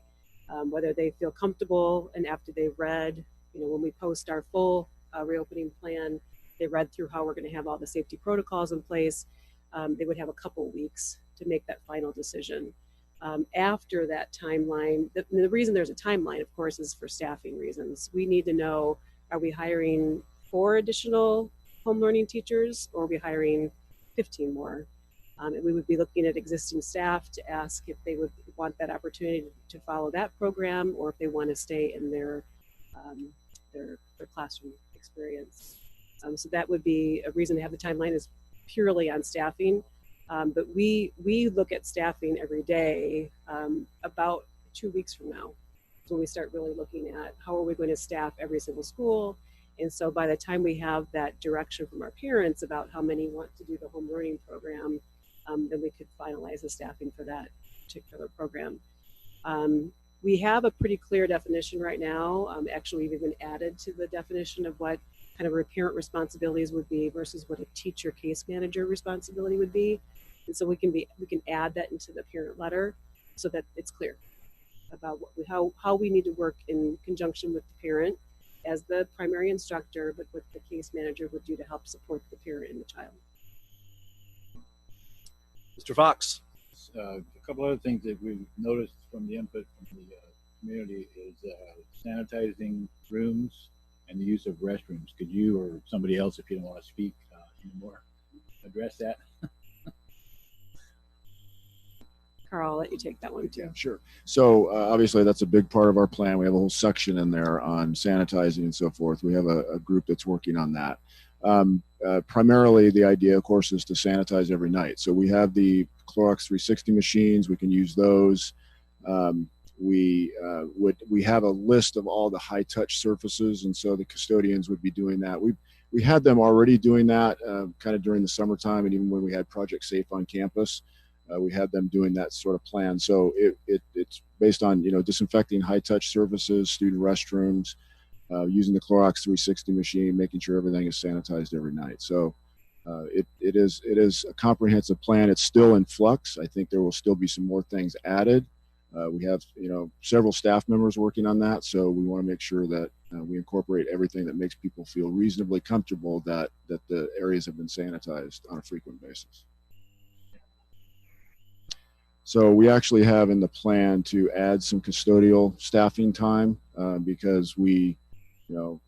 whether they feel comfortable, and after they've read, you know, when we post our full reopening plan, they read through how we're going to have all the safety protocols in place. They would have a couple weeks to make that final decision. After that timeline, the reason there's a timeline, of course, is for staffing reasons. We need to know, are we hiring 4 additional home learning teachers, or are we hiring 15 more? And we would be looking at existing staff to ask if they would want that opportunity to follow that program, or if they want to stay in their classroom experience. So that would be a reason to have the timeline, is purely on staffing. But we look at staffing every day. About 2 weeks from now is when we start really looking at how are we going to staff every single school. And so by the time we have that direction from our parents about how many want to do the home learning program, then we could finalize the staffing for that particular program. We have a pretty clear definition right now. Actually, we've even added to the definition of what kind of our parent responsibilities would be versus what a teacher case manager responsibility would be. And so we can add that into the parent letter so that it's clear about how we need to work in conjunction with the parent as the primary instructor, but what the case manager would do to help support the parent and the child. Mr. Fox. A couple other things that we've noticed from the input from the community is sanitizing rooms and the use of restrooms. Could you or somebody else, if you don't want to speak anymore, address that? Carl, I'll let you take that one too. Yeah, sure. So obviously that's a big part of our plan. We have a whole section in there on sanitizing and so forth. We have a group that's working on that. Primarily the idea, of course, is to sanitize every night. So we have the Clorox 360 machines. We can use those. We have a list of all the high touch surfaces, and so the custodians would be doing that. We had them already doing that kind of during the summertime, and even when we had Project Safe on campus, we had them doing that sort of plan. So it's based on, you know, disinfecting high touch surfaces, student restrooms, using the Clorox 360 machine, making sure everything is sanitized every night. So it is a comprehensive plan. It's still in flux. I think there will still be some more things added. We have, you know, several staff members working on that, so we want to make sure that we incorporate everything that makes people feel reasonably comfortable that the areas have been sanitized on a frequent basis. So we actually have in the plan to add some custodial staffing time because we,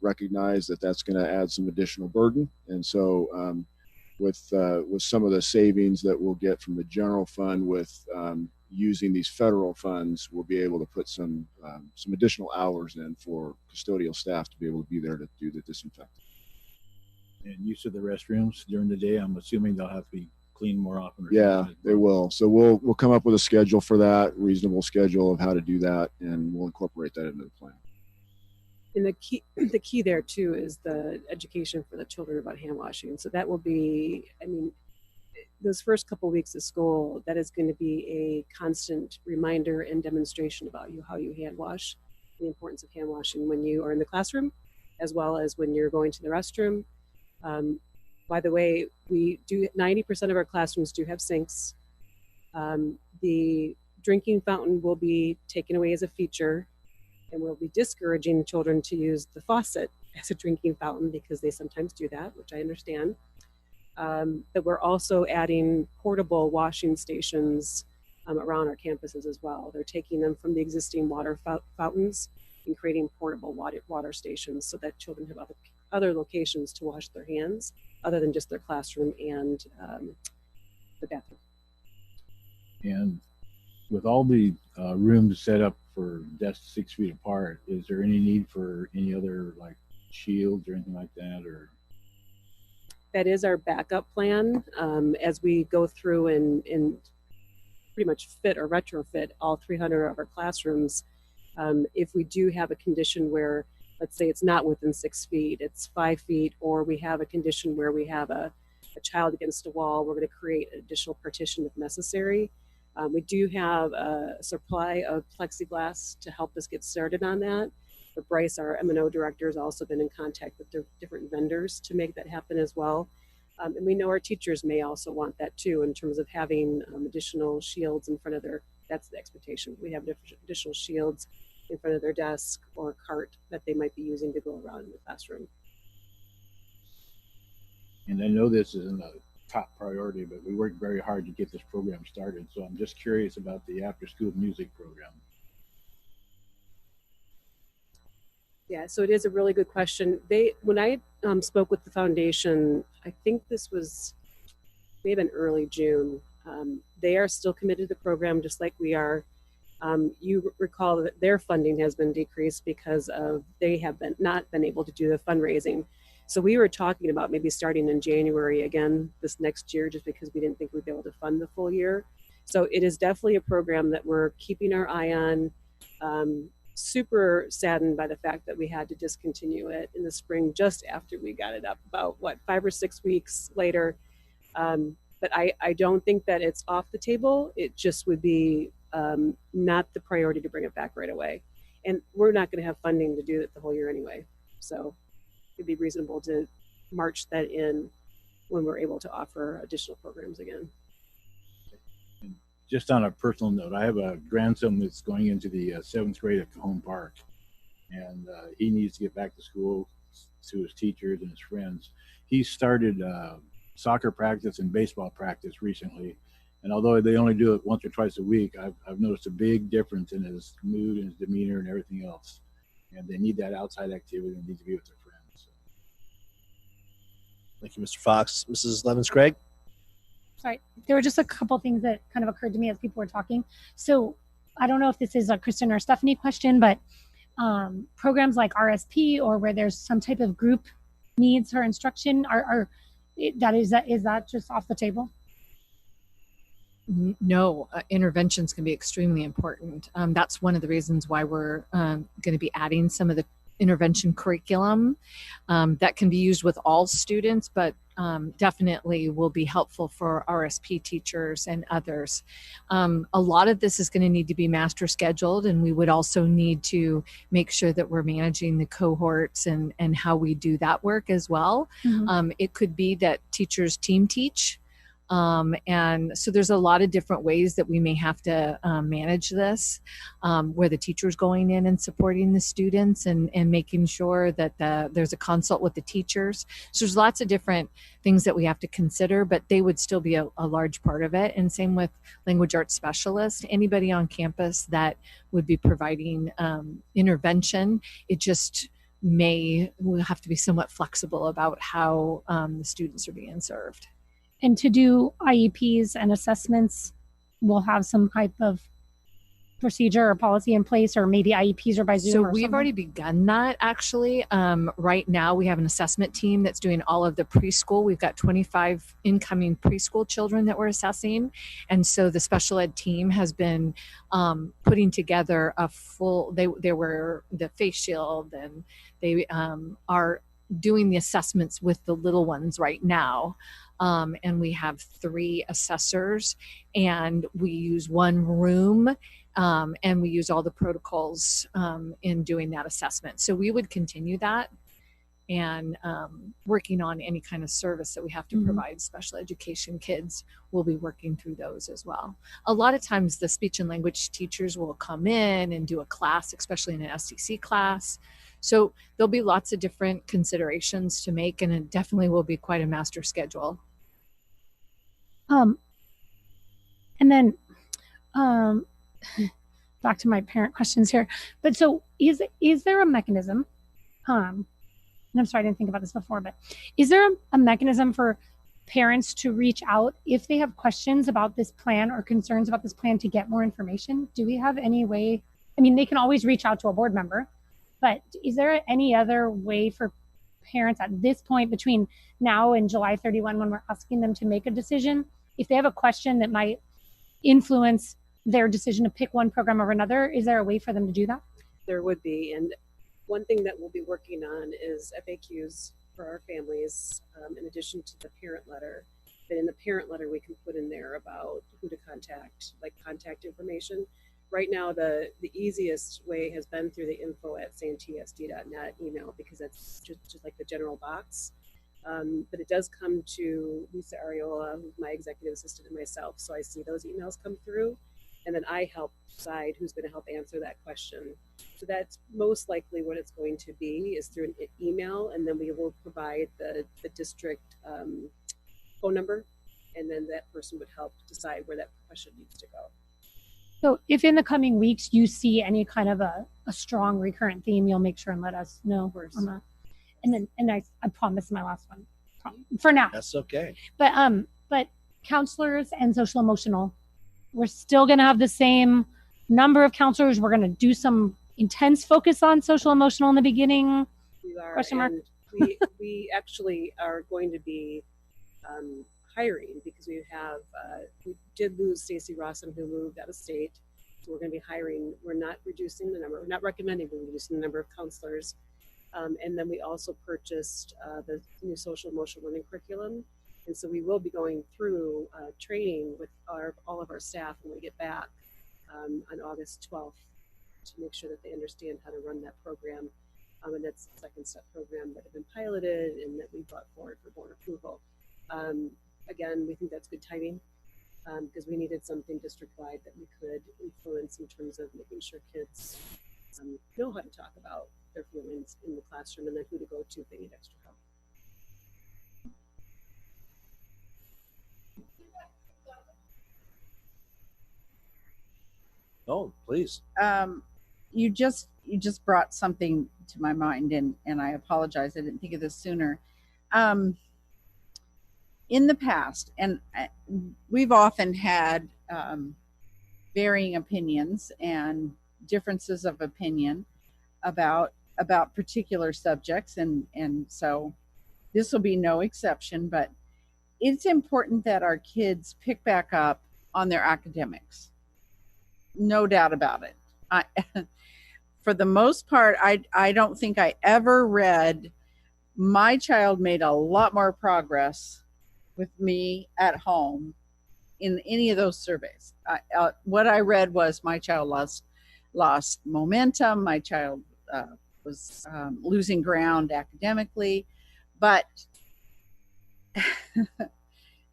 recognize that that's going to add some additional burden. And so with some of the savings that we'll get from the general fund with using these federal funds, we'll be able to put some additional hours in for custodial staff to be able to be there to do the disinfecting. And use of the restrooms during the day, I'm assuming they'll have to be cleaned more often. Yeah, they will. So we'll come up with a schedule for that, reasonable schedule of how to do that, and we'll incorporate that into the plan. And the key there too is the education for the children about hand washing. So that will be, those first couple weeks of school, that is going to be a constant reminder and demonstration about how you hand wash, the importance of hand washing when you are in the classroom, as well as when you're going to the restroom. By the way, 90% of our classrooms do have sinks. The drinking fountain will be taken away as a feature, and we'll be discouraging children to use the faucet as a drinking fountain because they sometimes do that, which I understand. But we're also adding portable washing stations around our campuses as well. They're taking them from the existing water fountains and creating portable water stations so that children have other locations to wash their hands other than just their classroom and the bathroom. And with all the rooms set up for desks 6 feet apart, is there any need for any other like shields or anything like that? Or that is our backup plan as we go through and pretty much fit or retrofit all 300 of our classrooms. If we do have a condition where, let's say it's not within 6 feet, it's 5 feet, or we have a condition where we have a child against a wall, we're going to create an additional partition if necessary. We do have a supply of plexiglass to help us get started on that. But Bryce, our M&O director, has also been in contact with the different vendors to make that happen as well. And we know our teachers may also want that too, in terms of having additional shields in front of that's the expectation. We have additional shields in front of their desk or cart that they might be using to go around in the classroom. And I know this isn't a top priority, but we worked very hard to get this program started. So I'm just curious about the after-school music program. Yeah, so it is a really good question. When I spoke with the foundation, I think this was maybe in early June. They are still committed to the program just like we are. You recall that their funding has been decreased because they have not been able to do the fundraising. So we were talking about maybe starting in January again this next year, just because we didn't think we'd be able to fund the full year. So it is definitely a program that we're keeping our eye on. Super saddened by the fact that we had to discontinue it in the spring just after we got it up about 5 or 6 weeks later. But I don't think that it's off the table. It just would be not the priority to bring it back right away. And we're not going to have funding to do it the whole year anyway. So it'd be reasonable to march that in when we're able to offer additional programs again. And just on a personal note, I have a grandson that's going into the 7th grade at Cajon Park, and he needs to get back to school to his teachers and his friends. He started soccer practice and baseball practice recently, and although they only do it once or twice a week, I've noticed a big difference in his mood and his demeanor and everything else. And they need that outside activity and need to be with their friends. So. Thank you, Mr. Fox. Mrs. Levins-Craig? Sorry, there were just a couple things that kind of occurred to me as people were talking. So I don't know if this is a Kristen or Stephanie question, but programs like RSP or where there's some type of group needs for instruction is that just off the table? No, interventions can be extremely important. That's one of the reasons why we're going to be adding some of the intervention curriculum that can be used with all students, but definitely will be helpful for RSP teachers and others. A lot of this is going to need to be master scheduled, and we would also need to make sure that we're managing the cohorts and how we do that work as well. Mm-hmm. It could be that teachers team teach And so there's a lot of different ways that we may have to manage this, where the teacher's going in and supporting the students and making sure that there's a consult with the teachers. So there's lots of different things that we have to consider, but they would still be a large part of it. And same with language arts specialists, anybody on campus that would be providing intervention. It just will have to be somewhat flexible about how the students are being served. And to do IEPs and assessments, we'll have some type of procedure or policy in place, or maybe IEPs are by Zoom. So or we've something? already begun that actually. Right now we have an assessment team that's doing all of the preschool. We've got 25 incoming preschool children that we're assessing. And so the special ed team has been putting together a full, they were the face shield, and they are doing the assessments with the little ones right now. And we have 3 assessors, and we use one room, and we use all the protocols in doing that assessment. So we would continue that, and working on any kind of service that we have to provide special education kids, we'll be working through those as well. A lot of times the speech and language teachers will come in and do a class, especially in an SDC class. So there'll be lots of different considerations to make, and it definitely will be quite a master schedule. And then back to my parent questions here. But so is there a mechanism? And I'm sorry, I didn't think about this before, but is there a mechanism for parents to reach out if they have questions about this plan or concerns about this plan to get more information? Do we have any way? I mean, they can always reach out to a board member, but is there any other way for parents at this point between now and July 31, when we're asking them to make a decision, if they have a question that might influence their decision to pick one program over another, is there a way for them to do that? There would be. And one thing that we'll be working on is FAQs for our families, in addition to the parent letter. But in the parent letter, we can put in there about who to contact, like contact information. Right now, the easiest way has been through the info@santeesd.net email, because that's just like the general box. But it does come to Lisa Ariola, who's my executive assistant, and myself. So I see those emails come through, and then I help decide who's going to help answer that question. So that's most likely what it's going to be, is through an email, and then we will provide the district phone number, and then that person would help decide where that question needs to go. So if in the coming weeks you see any kind of a strong recurrent theme, you'll make sure and let us know on that. And I promise my last one for now. That's okay. But counselors and social emotional, we're still going to have the same number of counselors. We're going to do some intense focus on social emotional in the beginning. We are, question mark. and we actually are going to be hiring, because we did lose Stacy Rossum, who moved out of state. So we're going to be hiring. We're not reducing the number. We're not recommending reducing the number of counselors. And then we also purchased the new social emotional learning curriculum. And so we will be going through training with all of our staff when we get back on August 12th, to make sure that they understand how to run that program. And that's the second step program that have been piloted and that we brought forward for board approval. Again, we think that's good timing, because we needed something district-wide that we could influence in terms of making sure kids know how to talk about their feelings in the classroom, and then who to go to if they need extra help. Oh, please. You just brought something to my mind, and I apologize, I didn't think of this sooner. In the past, and we've often had varying opinions and differences of opinion about particular subjects, and so this will be no exception. But it's important that our kids pick back up on their academics, no doubt about it. For the most part, I don't think I ever read my child made a lot more progress with me at home in any of those surveys. What I read was my child lost momentum. My child was losing ground academically, but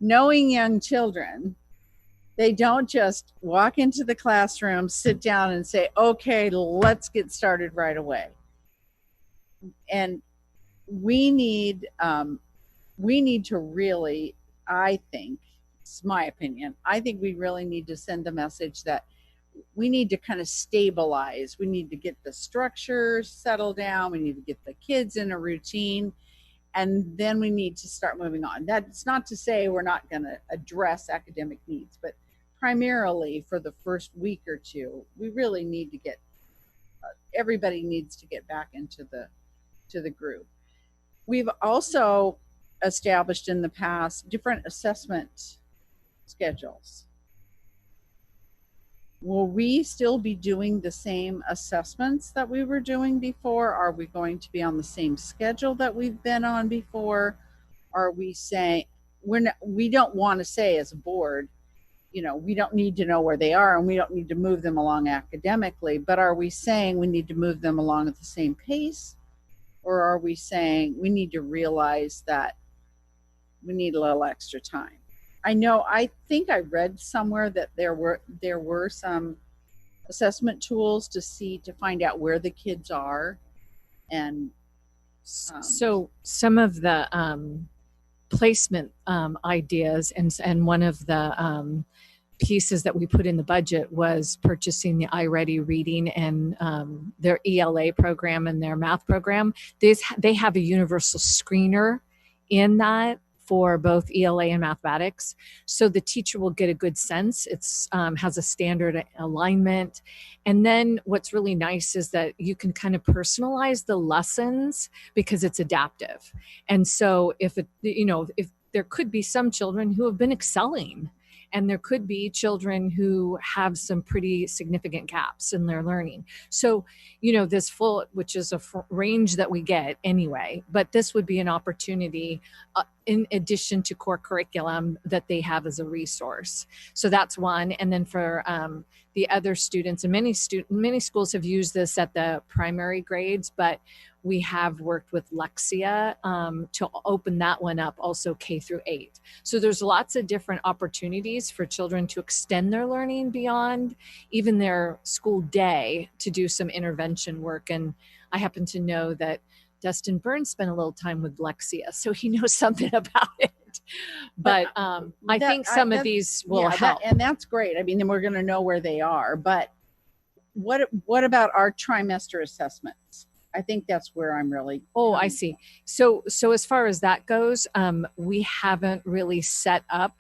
knowing young children, they don't just walk into the classroom, sit down, and say, okay, let's get started right away. And we need to really, I think, it's my opinion, I think we really need to send the message that we need to kind of stabilize. We need to get the structure settled down. We need to get the kids in a routine. And then we need to start moving on. That's not to say we're not going to address academic needs, but primarily for the first week or two, we really need to get, everybody needs to get back into the group. We've also established in the past different assessment schedules. Will we still be doing the same assessments that we were doing before? Are we going to be on the same schedule that we've been on before? Are we saying we don't want to say as a board, you know, we don't need to know where they are and we don't need to move them along academically, but are we saying we need to move them along at the same pace? Or are we saying we need to realize that we need a little extra time? I think I read somewhere that there were some assessment tools to find out where the kids are. And so some of the placement ideas and one of the pieces that we put in the budget was purchasing the iReady reading and their ELA program and their math program. They have a universal screener in that for both ELA and mathematics. So the teacher will get a good sense. It's has a standard alignment. And then what's really nice is that you can kind of personalize the lessons because it's adaptive. And so if there could be some children who have been excelling, and there could be children who have some pretty significant gaps in their learning. So, this full, which is a range that we get anyway, but this would be an opportunity in addition to core curriculum that they have as a resource. So that's one. And then for the other students, and many schools have used this at the primary grades, but we have worked with Lexia to open that one up also K through 8. So there's lots of different opportunities for children to extend their learning beyond even their school day to do some intervention work. And I happen to know that Dustin Burns spent a little time with Lexia, so he knows something about it. But I think some of these will help. And that's great. I mean, then we're going to know where they are. But what about our trimester assessments? I think that's where I'm really. Oh, I see. So as far as that goes, we haven't really set up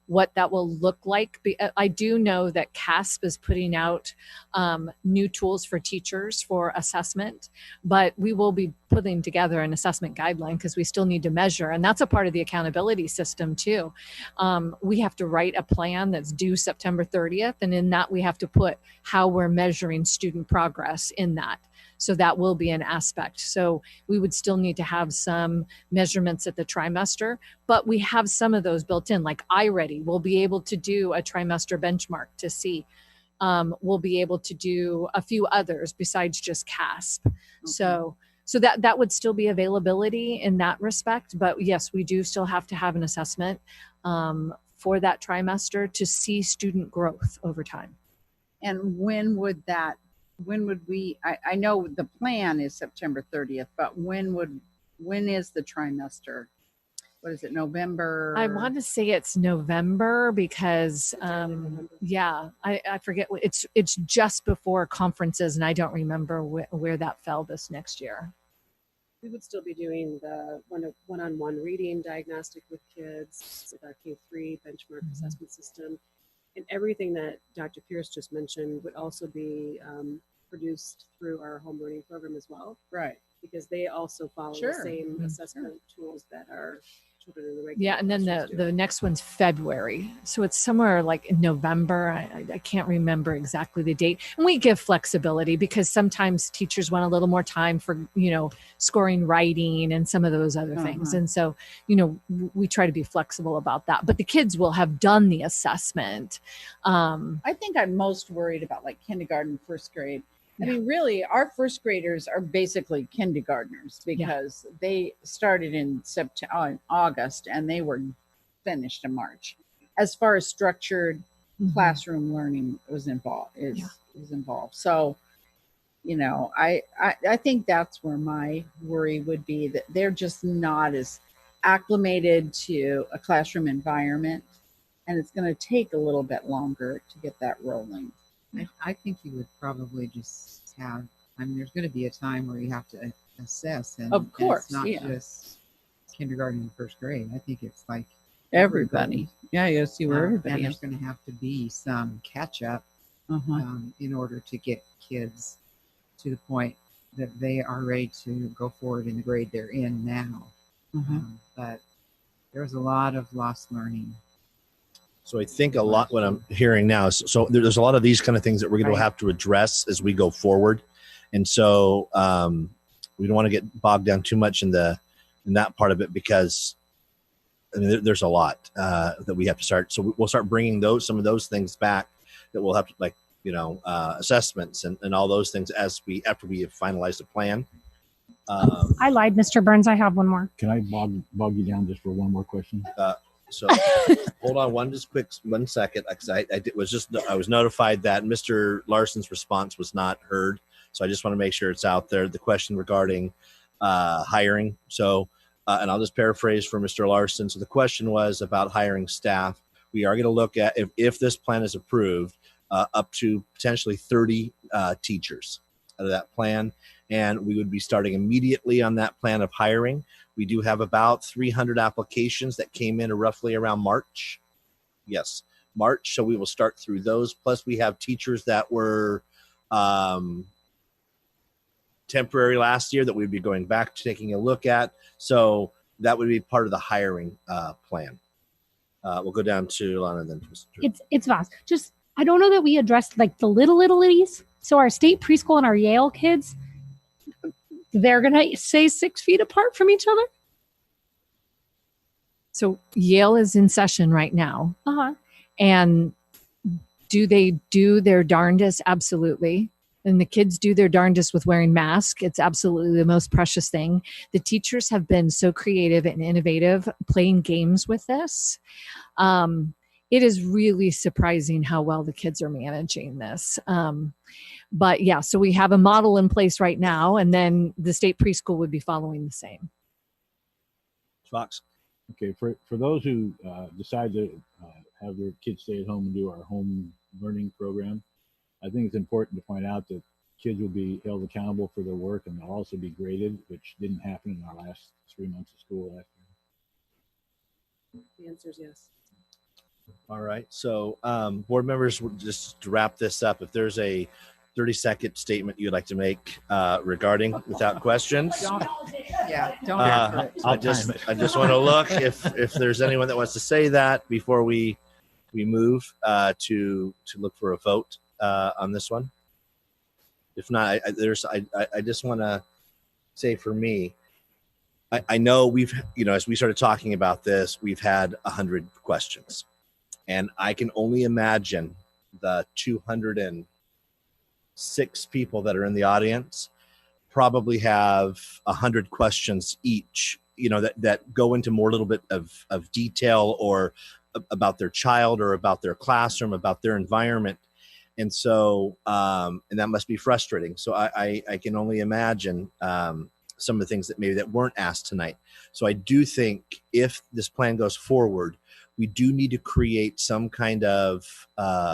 what that will look like. I do know that CASP is putting out new tools for teachers for assessment, but we will be putting together an assessment guideline because we still need to measure. And that's a part of the accountability system too. We have to write a plan that's due September 30th. And in that, we have to put how we're measuring student progress in that. So that will be an aspect. So we would still need to have some measurements at the trimester, but we have some of those built in, like iReady. We'll be able to do a trimester benchmark to see. We'll be able to do a few others besides just CASP. Okay. So that would still be availability in that respect. But yes, we do still have to have an assessment for that trimester to see student growth over time. And when would we, I know the plan is September 30th, but when is the trimester? What is it, November? I want to say it's November because, I forget. It's just before conferences, and I don't remember where that fell this next year. We would still be doing the one-on-one reading diagnostic with kids with our K3 benchmark assessment system. And everything that Dr. Pierce just mentioned would also be produced through our home learning program as well. Right. Because they also follow the same assessment tools that our children in the regular. Yeah, and then the next one's February. So it's somewhere like in November. I can't remember exactly the date. And we give flexibility because sometimes teachers want a little more time for, scoring writing and some of those other things. And so, we try to be flexible about that. But the kids will have done the assessment. I think I'm most worried about like kindergarten, first grade. I mean, really, our first graders are basically kindergartners because they started in August and they were finished in March. As far as structured Mhm. classroom learning was involved. So, you know, I think that's where my worry would be, that they're just not as acclimated to a classroom environment, and it's going to take a little bit longer to get that rolling. I think you would probably just have, I mean, there's going to be a time where you have to assess. Of and course, it's not yeah. just kindergarten and first grade. I think it's like Everybody. Yeah, you see where and everybody there's is. going to have to be some catch up Uh-huh. in order to get kids to the point that they are ready to go forward in the grade they're in now. Uh-huh. But there's a lot of lost learning. So I think a lot what I'm hearing now is, so there's a lot of these kind of things that we're going to Right. have to address as we go forward. And so we don't want to get bogged down too much in that part of it, because I mean, there's a lot that we have to start. So we'll start bringing some of those things back that we'll have to, like, you know, assessments and all those things after we have finalized the plan. I lied, Mr. Burns. I have one more. Can I bog you down just for one more question? So hold on one second, because I was notified that Mr. Larson's response was not heard. So I just want to make sure it's out there. The question regarding hiring. So, and I'll just paraphrase for Mr. Larson. So the question was about hiring staff. We are going to look at, if this plan is approved, up to potentially 30 teachers out of that plan. And we would be starting immediately on that plan of hiring. We do have about 300 applications that came in roughly around March. Yes, March. So we will start through those. Plus we have teachers that were temporary last year that we'd be going back to taking a look at. So that would be part of the hiring plan. We'll go down to Lana and then It's vast. Just, I don't know that we addressed like the littlies. So our state preschool and our Yale kids, they're going to stay 6 feet apart from each other. So Yale is in session right now. Uh-huh. And do they do their darndest? Absolutely. And the kids do their darndest with wearing masks. It's absolutely the most precious thing. The teachers have been so creative and innovative playing games with this. It is really surprising how well the kids are managing this. But yeah, so we have a model in place right now, and then the state preschool would be following the same. Fox. Okay, for those who decide to have their kids stay at home and do our home learning program, I think it's important to point out that kids will be held accountable for their work, and they'll also be graded, which didn't happen in our last 3 months of school last year. The answer is yes. All right. So board members, just to wrap this up, if there's a 30-second statement you'd like to make regarding without questions. Don't I just want to look if there's anyone that wants to say that before we move to look for a vote on this one. If not, I just want to say, for me, I know we've, as we started talking about this, we've had 100 questions, and I can only imagine the 206 people that are in the audience probably have 100 questions each, that go into more little bit of detail, or about their child, or about their classroom, about their environment. And so, and that must be frustrating. So I can only imagine some of the things that weren't asked tonight. So I do think if this plan goes forward, we do need to create some kind of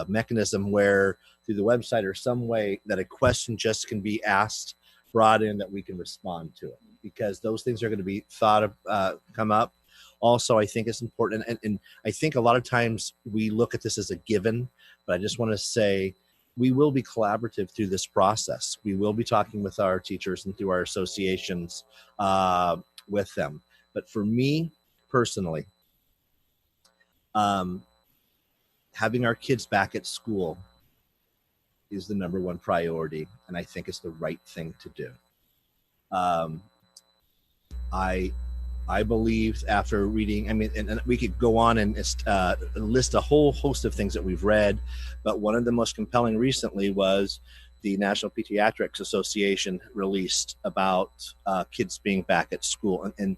mechanism where, through the website or some way, that a question just can be asked, brought in, that we can respond to it, because those things are going to be thought of, come up. Also, I think it's important, and I think a lot of times we look at this as a given, but I just want to say we will be collaborative through this process. We will be talking with our teachers and through our associations with them. But for me personally, having our kids back at school is the number one priority, and I think it's the right thing to do. I believe, after reading, and we could go on and list a whole host of things that we've read, but one of the most compelling recently was the National Pediatrics Association released about kids being back at school, and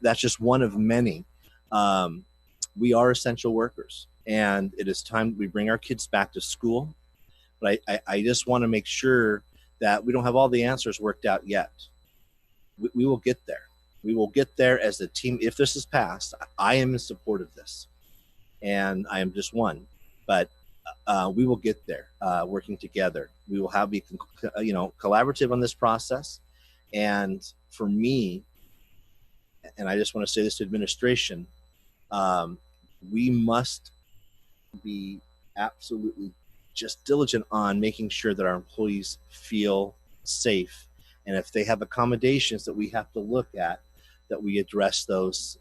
that's just one of many. we are essential workers, and it is time we bring our kids back to school. But I just want to make sure that we don't have all the answers worked out yet. We will get there. We will get there as a team. If this is passed, I am in support of this, and I am just one. But we will get there, working together. We will be collaborative on this process. And for me, and I just want to say this to administration, we must be absolutely just diligent on making sure that our employees feel safe. And if they have accommodations that we have to look at, that we address those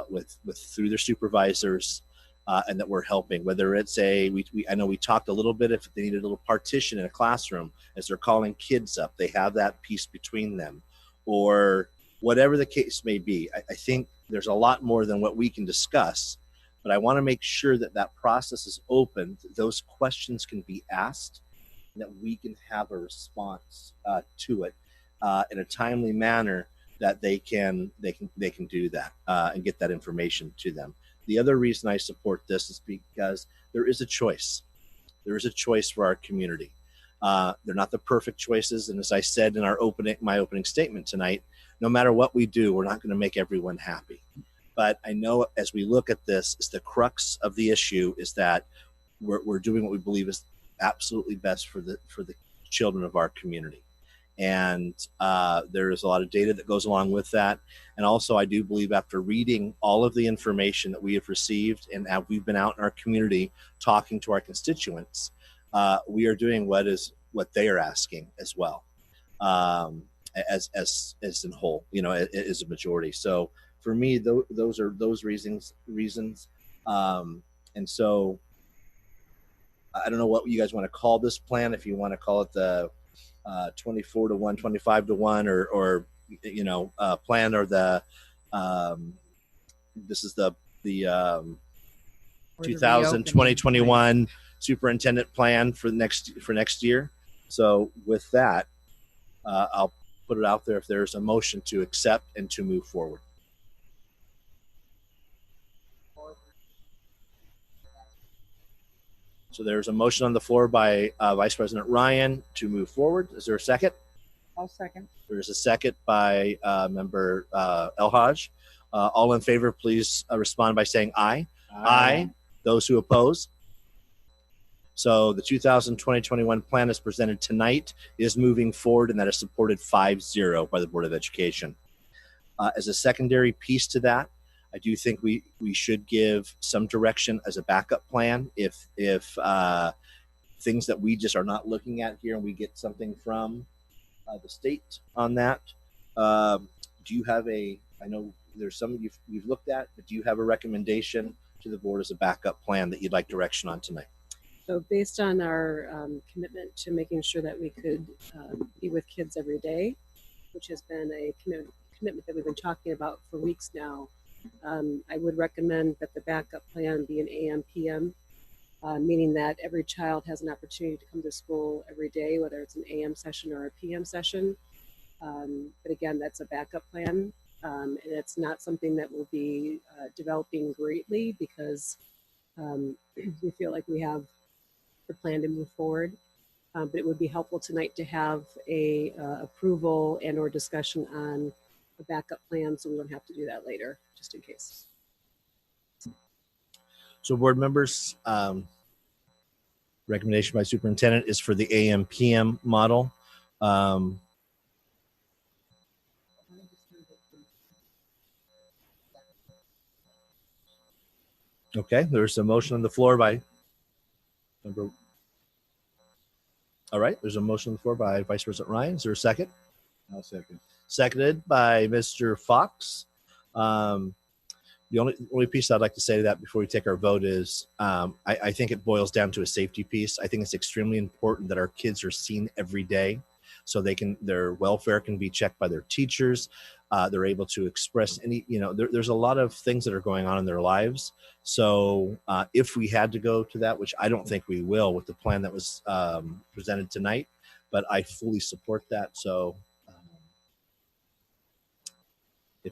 with through their supervisors, and that we're helping. Whether it's I know we talked a little bit, if they need a little partition in a classroom as they're calling kids up, they have that piece between them, or whatever the case may be. I think there's a lot more than what we can discuss, but I want to make sure that that process is open, that those questions can be asked, and that we can have a response to it in a timely manner, that they can do that and get that information to them. The other reason I support this is because there is a choice. There is a choice for our community. They're not the perfect choices, and as I said in my opening statement tonight, no matter what we do, we're not going to make everyone happy. But I know as we look at this, is the crux of the issue is that we're doing what we believe is absolutely best for the children of our community. And there is a lot of data that goes along with that. And also, I do believe after reading all of the information that we have received, and we've been out in our community talking to our constituents, we are doing what they are asking as well, as in whole, as a majority. So for me, those are those reasons. And so I don't know what you guys want to call this plan. If you want to call it the 24 to 1, 25 to 1, or plan, or the this is the 2021 superintendent plan for next year. So with that, I'll put it out there if there's a motion to accept and to move forward. So there's a motion on the floor by Vice President Ryan to move forward. Is there a second? I'll second. There's a second by Member Elhaj. All in favor, please respond by saying aye. Aye. Those who oppose? So the 2020-21 plan as presented tonight is moving forward, and that is supported 5-0 by the Board of Education. As a secondary piece to that, I do think we should give some direction as a backup plan if things that we just are not looking at here and we get something from the state on that. Do you have I know there's some you've looked at, but do you have a recommendation to the board as a backup plan that you'd like direction on tonight? So based on our commitment to making sure that we could be with kids every day, which has been a commitment that we've been talking about for weeks now, I would recommend that the backup plan be an AM/PM, meaning that every child has an opportunity to come to school every day, whether it's an AM session or a PM session. But again, that's a backup plan, and it's not something that will be developing greatly because we feel like we have the plan to move forward. But it would be helpful tonight to have a approval and or discussion on a backup plan, so we don't have to do that later, just in case. So board members, recommendation by superintendent is for the AM/PM model. Okay, there's a motion on the floor by member. All right, there's a motion on the floor by Vice President Ryan. Is there a second? I'll second. Seconded by Mr. Fox. The only piece I'd like to say to that before we take our vote is I think it boils down to a safety piece. I think it's extremely important that our kids are seen every day, so their welfare can be checked by their teachers. They're able to express there's a lot of things that are going on in their lives. So if we had to go to that, which I don't think we will with the plan that was presented tonight, but I fully support that. So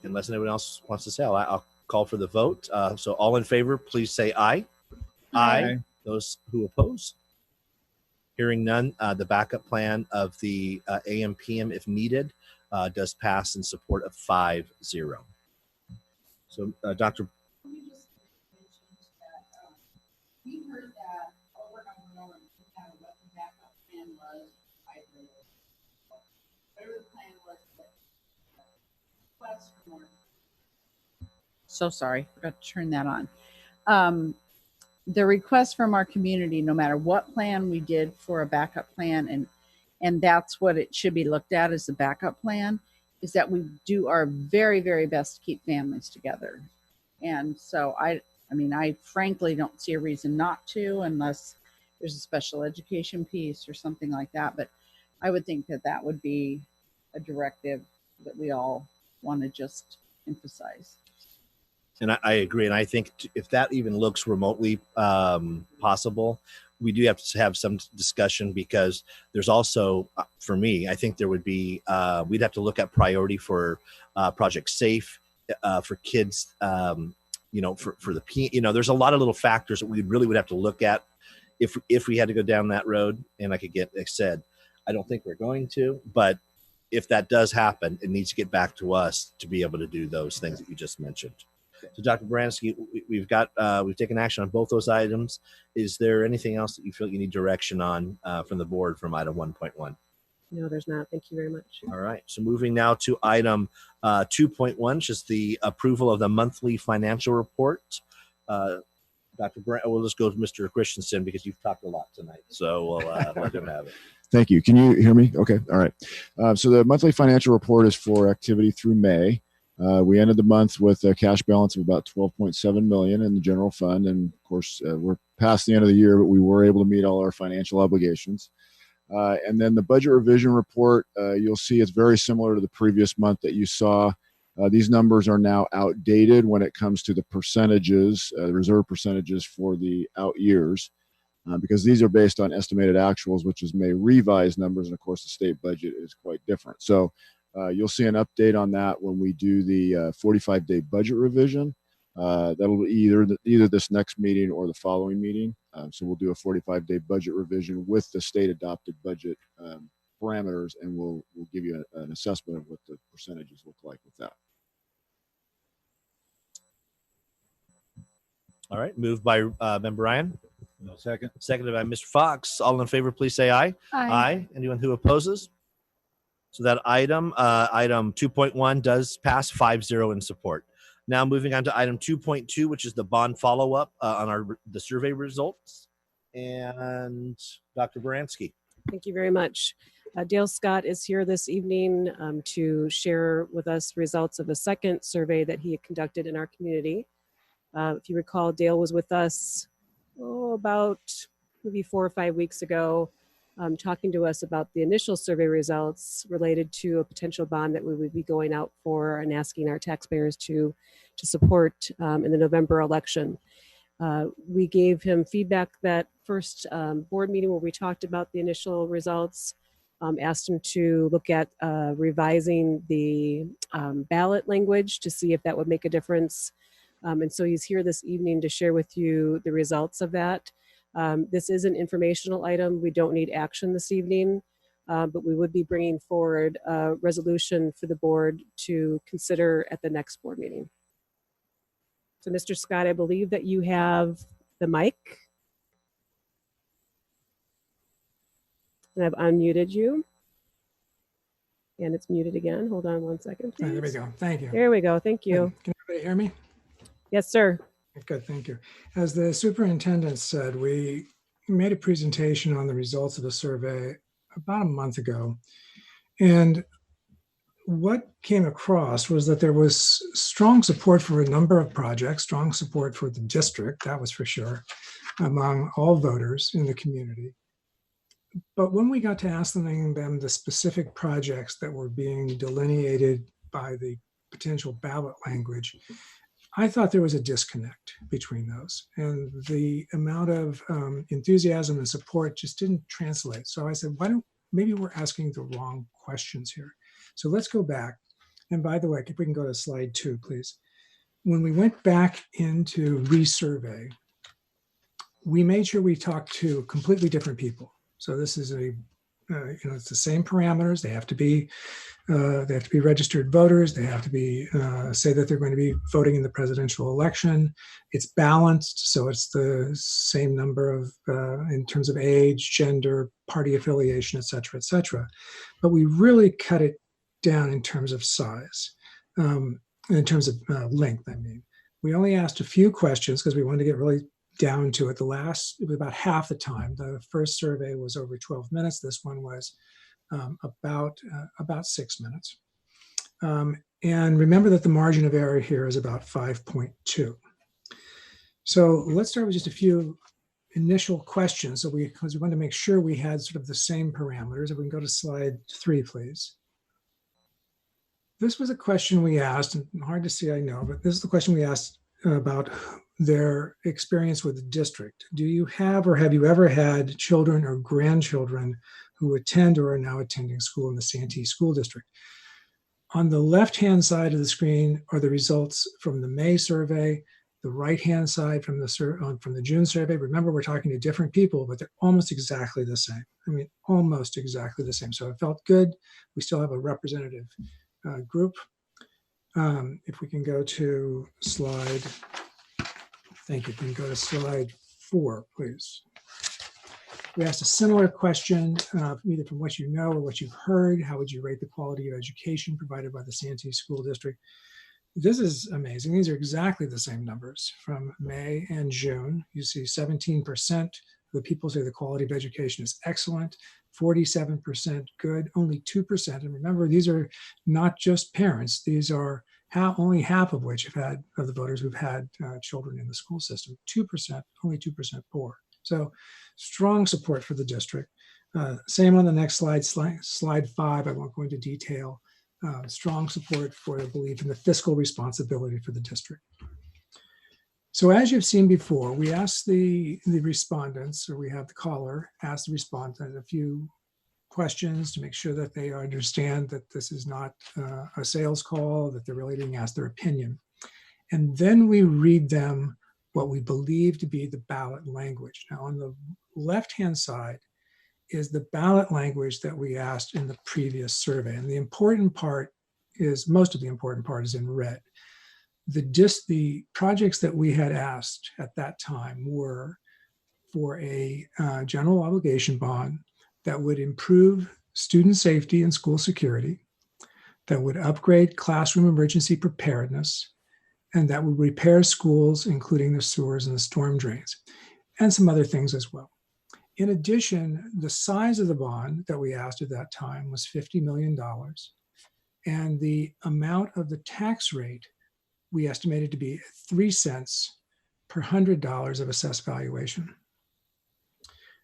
unless anyone else wants to say, I'll call for the vote. So all in favor, please say aye. Aye. Those who oppose? Hearing none, the backup plan of the AM/PM, if needed, does pass in support of 5-0. So, Dr. Let me just mention that we heard that over and over and over kind of what the backup plan was. Whatever the plan was, request for more. So sorry, forgot to turn that on. The request from our community, no matter what plan we did for a backup plan, and that's what it should be looked at as the backup plan, is that we do our very, very best to keep families together. And so I mean, I frankly don't see a reason not to, unless there's a special education piece or something like that. But I would think that that would be a directive that we all want to just emphasize. And I agree. And I think if that even looks remotely possible, we do have to have some discussion, because there's also, for me, I think there would be, we'd have to look at priority for Project Safe, for kids, for the, there's a lot of little factors that we really would have to look at if we had to go down that road. And like I said, I don't think we're going to, but if that does happen, it needs to get back to us to be able to do those things that you just mentioned. So, Dr. Baranski, we've taken action on both those items. Is there anything else that you feel you need direction on from the board from item 1.1? No, there's not. Thank you very much. All right. So moving now to item 2.1, which is the approval of the monthly financial report. Dr. Brand, we'll just go to Mr. Christensen, because you've talked a lot tonight. So we'll let him have it. Thank you. Can you hear me? Okay. All right. So the monthly financial report is for activity through May. We ended the month with a cash balance of about $12.7 million in the general fund. And of course, we're past the end of the year, but we were able to meet all our financial obligations. And then the budget revision report, you'll see it's very similar to the previous month that you saw. These numbers are now outdated when it comes to the percentages, the reserve percentages for the out years, because these are based on estimated actuals, which is May revised numbers. And of course, the state budget is quite different. So you'll see an update on that when we do the 45-day budget revision. That'll be either this next meeting or the following meeting. So we'll do a 45-day budget revision with the state adopted budget parameters, and we'll give you an assessment of what the percentages look like with that. All right. Moved by Member Ryan. No second. Seconded by Mr. Fox. All in favor, please say aye. Aye. Anyone who opposes? So that item 2.1 does pass 5-0 in support. Now moving on to item 2.2, which is the bond follow-up on the survey results. And Dr. Baranski. Thank you very much. Dale Scott is here this evening to share with us results of a second survey that he had conducted in our community. If you recall, Dale was with us about maybe 4 or 5 weeks ago, talking to us about the initial survey results related to a potential bond that we would be going out for and asking our taxpayers to support in the November election. We gave him feedback that first board meeting where we talked about the initial results, asked him to look at revising the ballot language to see if that would make a difference. And so he's here this evening to share with you the results of that. This is an informational item. We don't need action this evening, but we would be bringing forward a resolution for the board to consider at the next board meeting. So Mr. Scott, I believe that you have the mic. And I've unmuted you. And it's muted again. Hold on one second, please. There we go. Thank you. There we go. Thank you. Can everybody hear me? Yes, sir. Good, thank you. As the superintendent said, we made a presentation on the results of the survey about a month ago. And what came across was that there was strong support for a number of projects, strong support for the district, that was for sure, among all voters in the community. But when we got to asking them the specific projects that were being delineated by the potential ballot language, I thought there was a disconnect between those, and the amount of enthusiasm and support just didn't translate. So I said, maybe we're asking the wrong questions here. So let's go back. And by the way, if we can go to slide 2, please. when we went back into resurvey, we made sure we talked to completely different people. So this is it's the same parameters. They have to be registered voters. They have to be say that they're going to be voting in the presidential election. It's balanced, so it's the same number of in terms of age, gender, party affiliation, et cetera, et cetera. But we really cut it down in terms of size, in terms of length. I mean, we only asked a few questions because we wanted to get really down to it. It was about half the time. The first survey was over 12 minutes. This one was about 6 minutes. And remember that the margin of error here is about 5.2. So let's start with just a few initial questions. Because we wanted to make sure we had sort of the same parameters. If we can go to slide 3, please. This was a question we asked, and hard to see, I know, but this is the question we asked about their experience with the district. Do you have or have you ever had children or grandchildren who attend or are now attending school in the Santee School District? On the left-hand side of the screen are the results from the May survey, the right-hand side from the June survey. Remember, we're talking to different people, but they're almost exactly the same. I mean, almost exactly the same. So it felt good. We still have a representative group. If we can go to slide, thank you. If we can go to slide 4, please. We asked a similar question, either from what you know or what you've heard. How would you rate the quality of education provided by the Santee School District? This is amazing. These are exactly the same numbers from May and June. You see 17% of the people say the quality of education is excellent, 47% good, only 2%. And remember, these are not just parents. These are only half of which of the voters who've had children in the school system. 2%, only 2% poor. So strong support for the district. Same on the next slide, slide 5. I won't go into detail. Strong support for the belief in the fiscal responsibility for the district. So as you've seen before, we asked the respondents, or we have the caller ask the respondent a few questions to make sure that they understand that this is not a sales call, that they're really being asked their opinion. And then we read them what we believe to be the ballot language. Now on the left-hand side is the ballot language that we asked in the previous survey. And the important part is, most of the important part is in red. The projects that we had asked at that time were for a general obligation bond that would improve student safety and school security, that would upgrade classroom emergency preparedness, and that would repair schools, including the sewers and the storm drains, and some other things as well. In addition, the size of the bond that we asked at that time was $50 million, and the amount of the tax rate we estimated to be 3 cents per $100 of assessed valuation.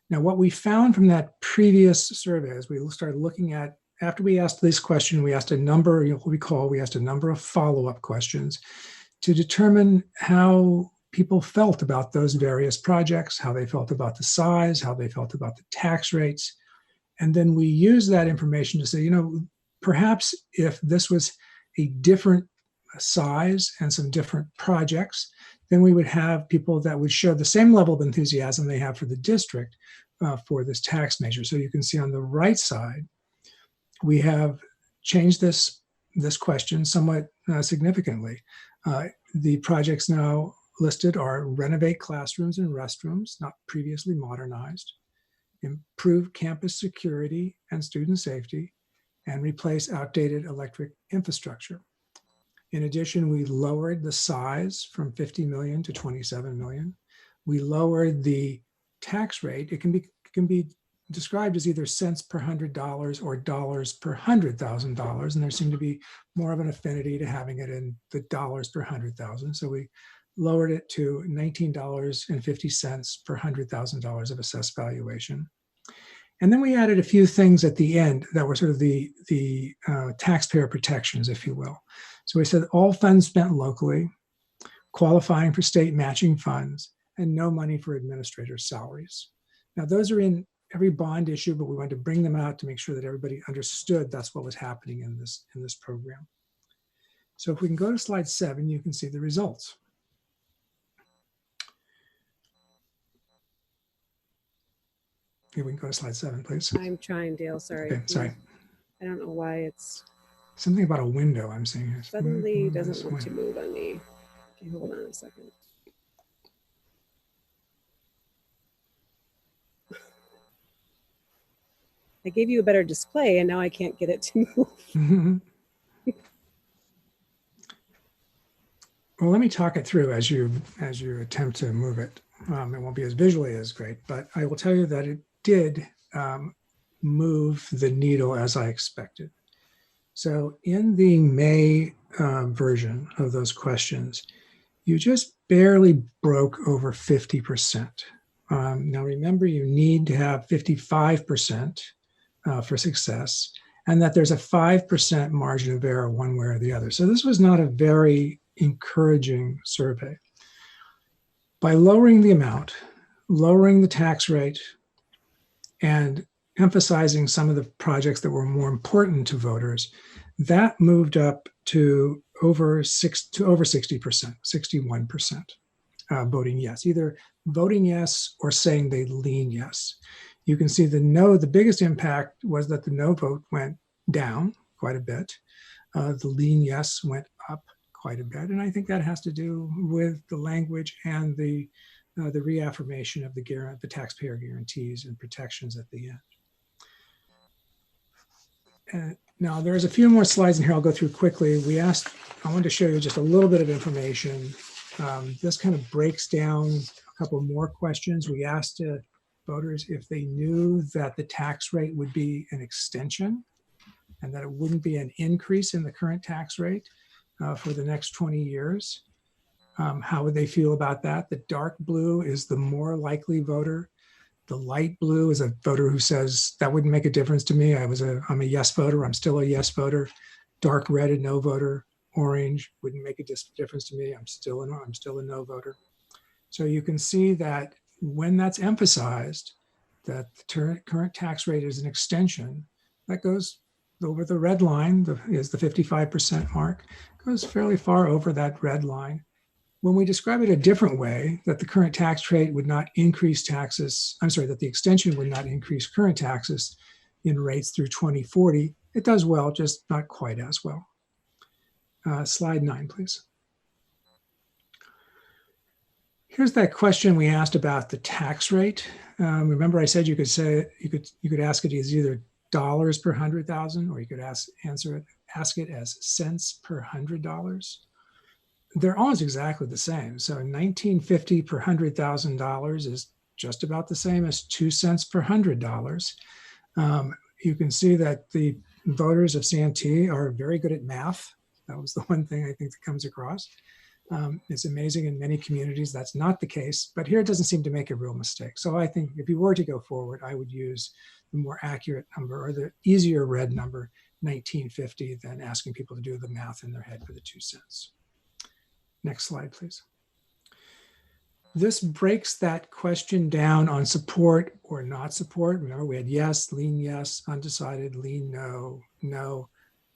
Now, what we found from that previous survey, as we started looking at, after we asked this question, we asked a number, we asked a number of follow-up questions to determine how people felt about those various projects, how they felt about the size, how they felt about the tax rates. And then we use that information to say, perhaps if this was a different size and some different projects, then we would have people that would show the same level of enthusiasm they have for the district for this tax measure. So you can see on the right side, we have changed this question somewhat significantly. The projects now listed are renovate classrooms and restrooms, not previously modernized, improve campus security and student safety, and replace outdated electric infrastructure. In addition, we lowered the size from 50 million to 27 million. We lowered the tax rate. It can be described as either cents per $100 or dollars per $100,000. And there seemed to be more of an affinity to having it in the dollars per 100,000. So we lowered it to $19.50 per $100,000 of assessed valuation. And then we added a few things at the end that were sort of the taxpayer protections, if you will. So we said all funds spent locally, qualifying for state matching funds, and no money for administrator salaries. Now those are in every bond issue, but we wanted to bring them out to make sure that everybody understood that's what was happening in this program. So if we can go to slide 7, you can see the results. Here, we can go to slide 7, please. I'm trying, Dale. Sorry. Okay, sorry. I don't know why it's Something about a window I'm seeing here. suddenly Move doesn't this want to way. move on me. Okay, hold on a second. I gave you a better display and now I can't get it to move. Well, let me talk it through as you attempt to move it. It won't be as visually as great, but I will tell you that it did move the needle as I expected. So in the May version of those questions, you just barely broke over 50%. Now remember, you need to have 55% for success, and that there's a 5% margin of error one way or the other. So this was not a very encouraging survey. By lowering the amount, lowering the tax rate, and emphasizing some of the projects that were more important to voters, that moved up to over 60%, 61% voting yes, either voting yes or saying they lean yes. You can see the no, the biggest impact was that the no vote went down quite a bit. The lean yes went up quite a bit. And I think that has to do with the language and the reaffirmation of the taxpayer guarantees and protections at the end. Now there's a few more slides in here I'll go through quickly. I wanted to show you just a little bit of information. This kind of breaks down a couple more questions. We asked voters if they knew that the tax rate would be an extension and that it wouldn't be an increase in the current tax rate for the next 20 years. How would they feel about that? The dark blue is the more likely voter. The light blue is a voter who says that wouldn't make a difference to me. I'm a yes voter. I'm still a yes voter. Dark red, a no voter. Orange wouldn't make a difference to me. I'm still a no voter. So you can see that when that's emphasized, that the current tax rate is an extension, that goes over the red line, is the 55% mark, goes fairly far over that red line. When we describe it a different way, that the current tax rate would not increase taxes, that the extension would not increase current taxes in rates through 2040, it does well, just not quite as well. Slide 9, please. Here's that question we asked about the tax rate. Remember I said you could ask it as either dollars per 100,000, or you could ask it as cents per $100. They're almost exactly the same. So $19.50 per $100,000 is just about the same as 2 cents per $100. You can see that the voters of Santee are very good at math. That was the one thing I think that comes across. It's amazing in many communities that's not the case, but here it doesn't seem to make a real mistake. So I think if you were to go forward, I would use the more accurate number, or the easier red number, 1950, than asking people to do the math in their head for the 2 cents. Next slide, please. This breaks that question down on support or not support. Remember, we had yes, lean yes, undecided, lean no, no,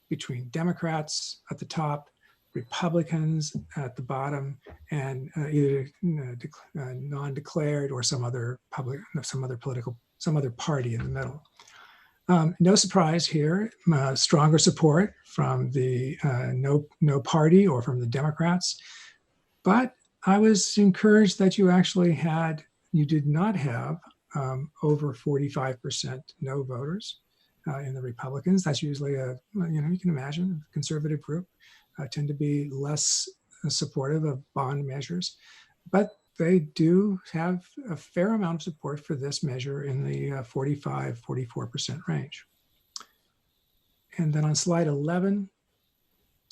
between Democrats at the top, Republicans at the bottom, and either non-declared or some other party in the middle. No surprise here, stronger support from the no party or from the Democrats. But I was encouraged that you did not have over 45% no voters in the Republicans. That's usually you can imagine a conservative group tend to be less supportive of bond measures, but they do have a fair amount of support for this measure in the 44% range. And then on slide 11,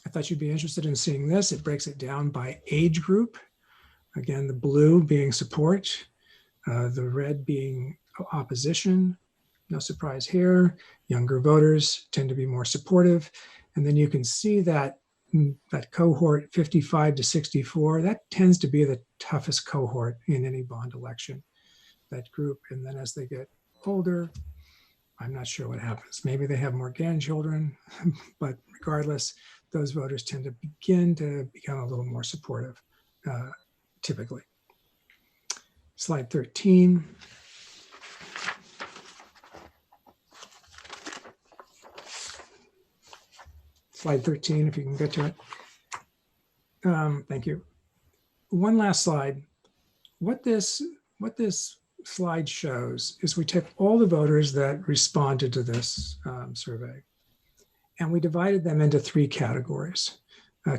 I thought you'd be interested in seeing this. It breaks it down by age group. Again, the blue being support, the red being opposition. No surprise here. Younger voters tend to be more supportive. And then you can see that cohort 55 to 64, that tends to be the toughest cohort in any bond election, that group. And then as they get older, I'm not sure what happens. Maybe they have more grandchildren, but regardless, those voters tend to begin to become a little more supportive, typically. Slide 13. Slide 13, if you can get to it. Thank you. One last slide. What this slide shows is we took all the voters that responded to this survey, and we divided them into 3 categories.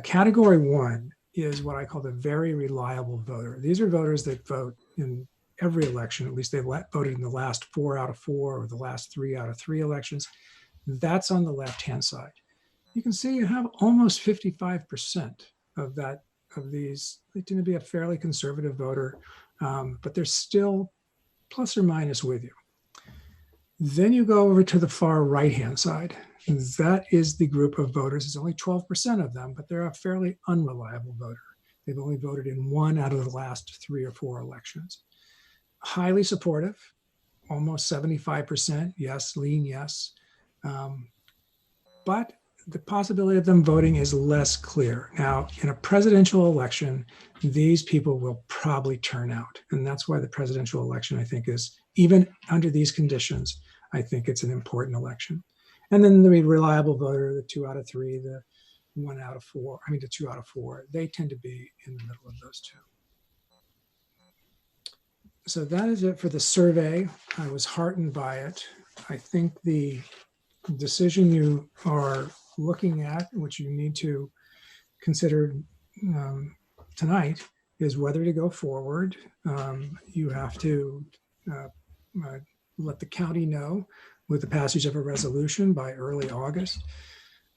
Category 1 is what I call the very reliable voter. These are voters that vote in every election. At least they've voted in the last 4 out of 4 or the last 3 out of 3 elections. That's on the left-hand side. You can see you have almost 55% of these. They tend to be a fairly conservative voter, but they're still plus or minus with you. Then you go over to the far right-hand side. That is the group of voters. It's only 12% of them, but they're a fairly unreliable voter. They've only voted in 1 out of the last 3 or 4 elections. Highly supportive, almost 75%. Yes, lean yes. But the possibility of them voting is less clear. Now, in a presidential election, these people will probably turn out. And that's why the presidential election, I think, is, even under these conditions, I think it's an important election. And then the reliable voter, the 2 out of 3, the 1 out of 4, I mean, the 2 out of 4, they tend to be in the middle of those 2. So that is it for the survey. I was heartened by it. I think the decision you are looking at, which you need to consider tonight, is whether to go forward. You have to let the county know with the passage of a resolution by early August.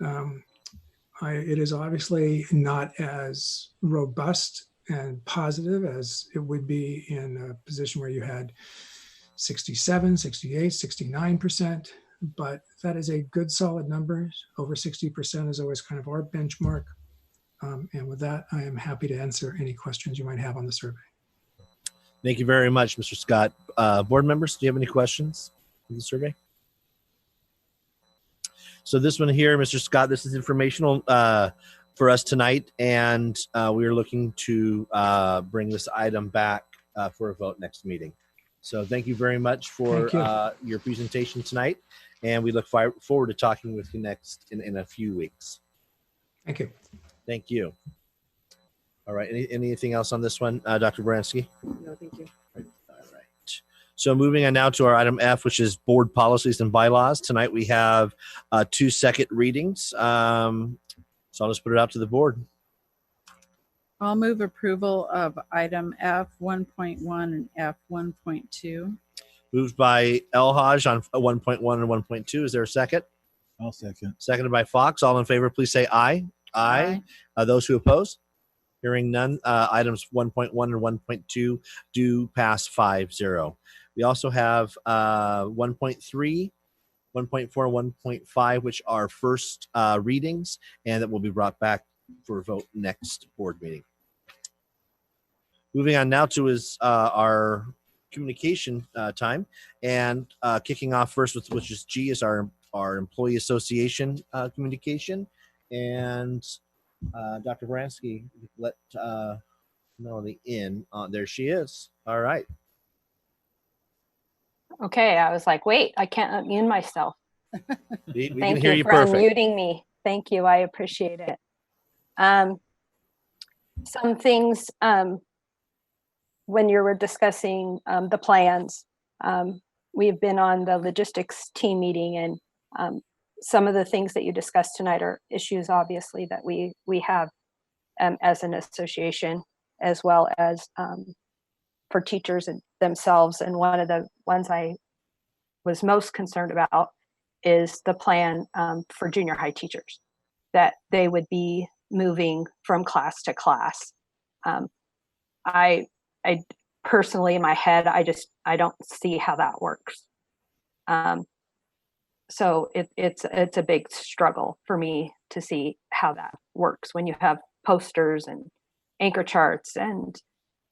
It is obviously not as robust and positive as it would be in a position where you had 67, 68, 69%. But that is a good solid number. Over 60% is always kind of our benchmark. And with that, I am happy to answer any questions you might have on the survey. Thank you very much, Mr. Scott. Board members, do you have any questions on the survey? So this one here, Mr. Scott, this is informational for us tonight, and we are looking to bring this item back for a vote next meeting. So thank you very much for your presentation tonight, and we look forward to talking with you next in a few weeks. Thank you. Thank you. All right. Anything else on this one, Dr. Bransky? No, thank you. All right. So moving on now to our item F, which is board policies and bylaws. Tonight we have 2 second readings. So I'll just put it out to the board. I'll move approval of item F 1.1 and F 1.2. Moved by Elhaj on 1.1 and 1.2. Is there a second? I'll second. Seconded by Fox. All in favor, please say aye. Aye. Those who oppose? Hearing none, items 1.1 and 1.2 do pass 5-0. We also have 1.3, 1.4, and 1.5, which are first readings, and that will be brought back for a vote next board meeting. Moving on now to our communication time, and kicking off first with which is G is our employee association communication, and Dr. Bransky, let Melanie in. There she is. All right. Okay, I was like, wait, I can't unmute myself. We can Thank hear you you for perfect. unmuting me. Thank you. I appreciate it. Some things when you were discussing the plans, we've been on the logistics team meeting, and some of the things that you discussed tonight are issues, obviously, that we have as an association, as well as for teachers themselves. And one of the ones I was most concerned about is the plan for junior high teachers, that they would be moving from class to class. I personally, in my head, I don't see how that works. So it's a big struggle for me to see how that works when you have posters and anchor charts and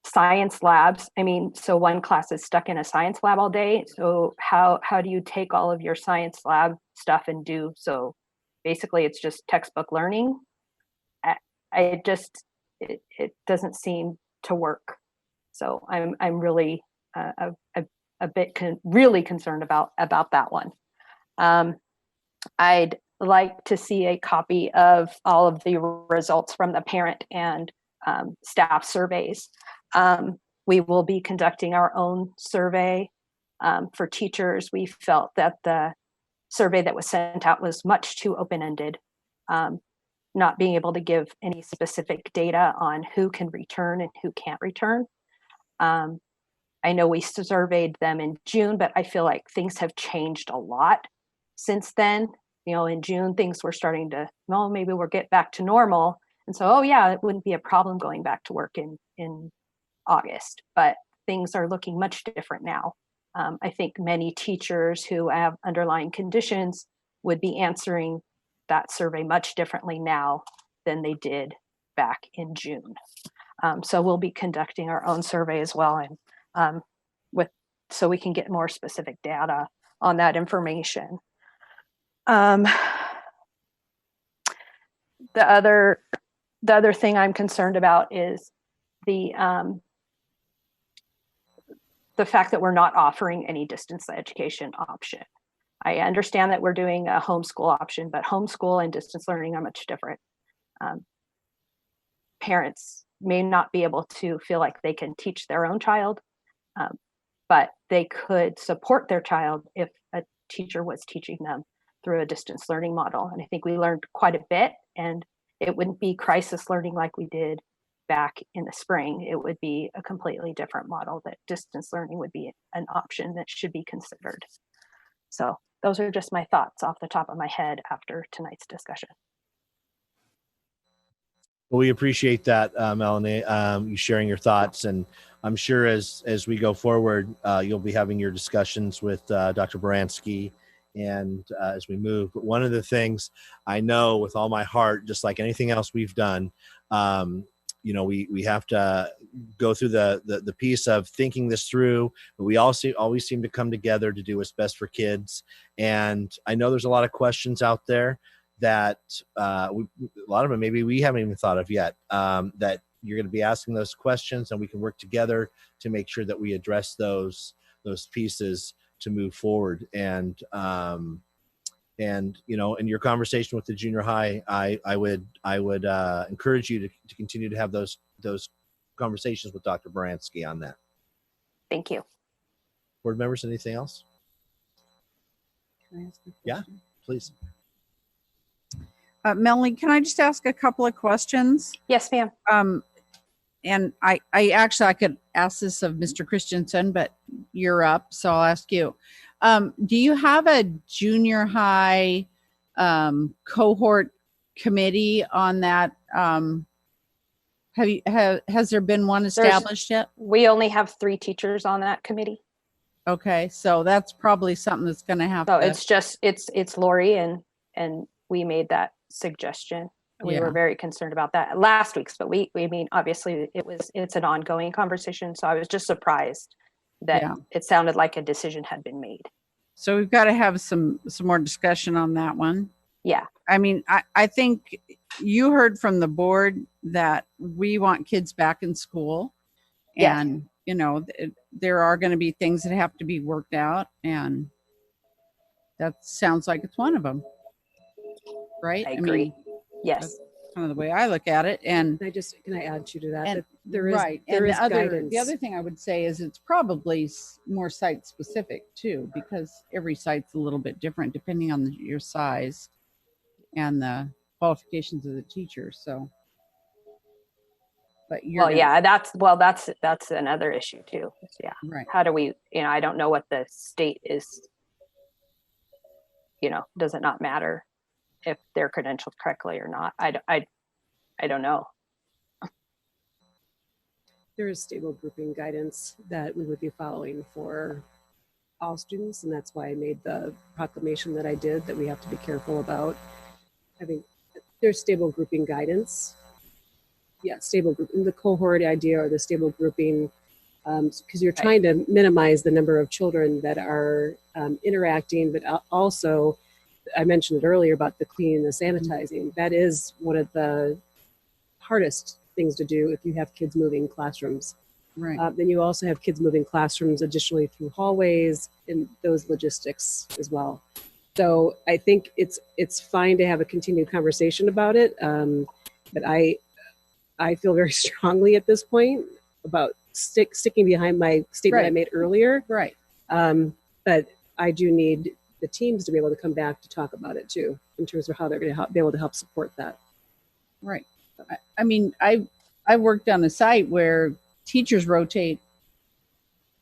science labs. I mean, so one class is stuck in a science lab all day. So how do you take all of your science lab stuff and do? So basically it's just textbook learning. I just, it doesn't seem to work. So I'm really a bit really concerned about that one. I'd like to see a copy of all of the results from the parent and staff surveys. We will be conducting our own survey for teachers. We felt that the survey that was sent out was much too open-ended, not being able to give any specific data on who can return and who can't return. I know we surveyed them in June, but I feel like things have changed a lot since then. You know, in June, things were starting to, well, maybe we'll get back to normal. And so, oh yeah, it wouldn't be a problem going back to work in August, but things are looking much different now. I think many teachers who have underlying conditions would be answering that survey much differently now than they did back in June. So we'll be conducting our own survey as well, and so we can get more specific data on that information. The other thing I'm concerned about is the fact that we're not offering any distance education option. I understand that we're doing a homeschool option, but homeschool and distance learning are much different. Parents may not be able to feel like they can teach their own child, but they could support their child if a teacher was teaching them through a distance learning model. And I think we learned quite a bit, and it wouldn't be crisis learning like we did back in the spring. It would be a completely different model, that distance learning would be an option that should be considered. So those are just my thoughts off the top of my head after tonight's discussion. Well, we appreciate that, Melanie, you sharing your thoughts. And I'm sure as we go forward, you'll be having your discussions with Dr. Baranski and as we move. But one of the things I know with all my heart, just like anything else we've done, you know, we have to go through the piece of thinking this through, but we also always seem to come together to do what's best for kids. And I know there's a lot of questions out there that a lot of them maybe we haven't even thought of yet, that you're going to be asking those questions, and we can work together to make sure that we address those pieces to move forward. And you know, in your conversation with the junior high, I would encourage you to continue to have those conversations with Dr. Baranski on that. Thank you. Board members, anything else? Can I ask a Yeah, question? please. Melanie, can I just ask a couple of questions? Yes, ma'am. And I actually, I could ask this of Mr. Christensen, but you're up, so I'll ask you. Do you have a junior high cohort committee on that? Has there been one established yet? We only have 3 teachers on that committee. Okay, so that's probably something that's going to have So to. it's just, it's Lori, and we made that suggestion. We were Yeah. very concerned about that last week's, but we mean, obviously it's an ongoing conversation. So I was just surprised that Yeah. it sounded like a decision had been made. So we've got to have some more discussion on that one. Yeah. I mean, I think you heard from the board that we want kids back in school. Yes. And, you know, there are going to be things that have to be worked out. And that sounds like it's one of them. Right? I agree. mean, Yes. that's kind of the way I look at it. And Can I add to that? And- That there is, right. there And is guidance. the other thing I would say is it's probably more site specific too, because every site's a little bit different depending on your size and the qualifications of the teacher. So, but you're Well, yeah, that's another issue too. Yeah. right. How do we, you know, I don't know what the state is, you know, does it not matter if they're credentialed correctly or not? I don't know. There is stable grouping guidance that we would be following for all students, and that's why I made the proclamation that I did, that we have to be careful about. I mean, there's stable grouping guidance. Yeah, stable grouping, the cohort idea, or the stable grouping, because you're trying to minimize the number of children that are interacting, but also, I mentioned it earlier about the cleaning and the sanitizing. That is one of the hardest things to do if you have kids moving classrooms. Right. Then you also have kids moving classrooms additionally through hallways and those logistics as well. So I think it's fine to have a continued conversation about it, but I feel very strongly at this point about sticking behind my statement I Right. made earlier. Right. But I do need the teams to be able to come back to talk about it too, in terms of how they're going to be able to help support that. Right. I mean, I worked on a site where teachers rotate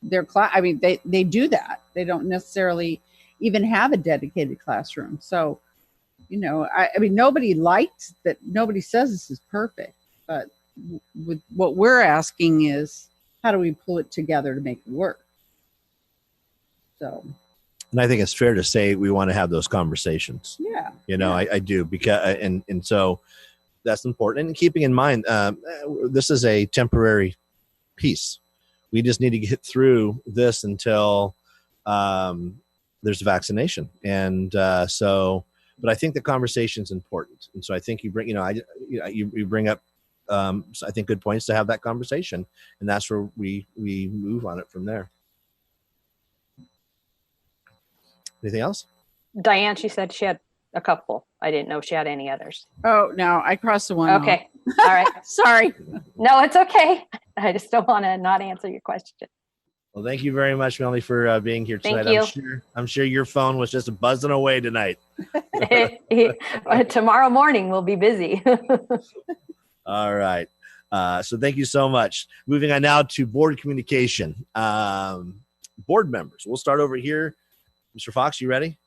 their class. I mean, they do that. They don't necessarily even have a dedicated classroom. So, you know, I mean, nobody likes that. Nobody says this is perfect, but with what we're asking is, how do we pull it together to make it work? So, And I think it's fair to say we want to have those conversations. yeah. You know, I do, because and so that's important. And keeping in mind, this is a temporary piece. We just need to get through this until there's a vaccination. And so, but I think the conversation is important. And so I think you bring, you bring up, so I think good points to have that conversation, and that's where we move on it from there. Anything else? Diane, she said she had a couple. I didn't know she had any others. Oh, no, I crossed the one. Okay. All right. Sorry. No, it's okay. I just don't want to not answer your question. Well, thank you very much, Melanie, for being here tonight. Thank you. I'm sure your phone was just buzzing away tonight. Tomorrow morning we'll be busy. All right. So thank you so much. Moving on now to board communication. Board members. We'll start over here. Mr. Fox, you ready?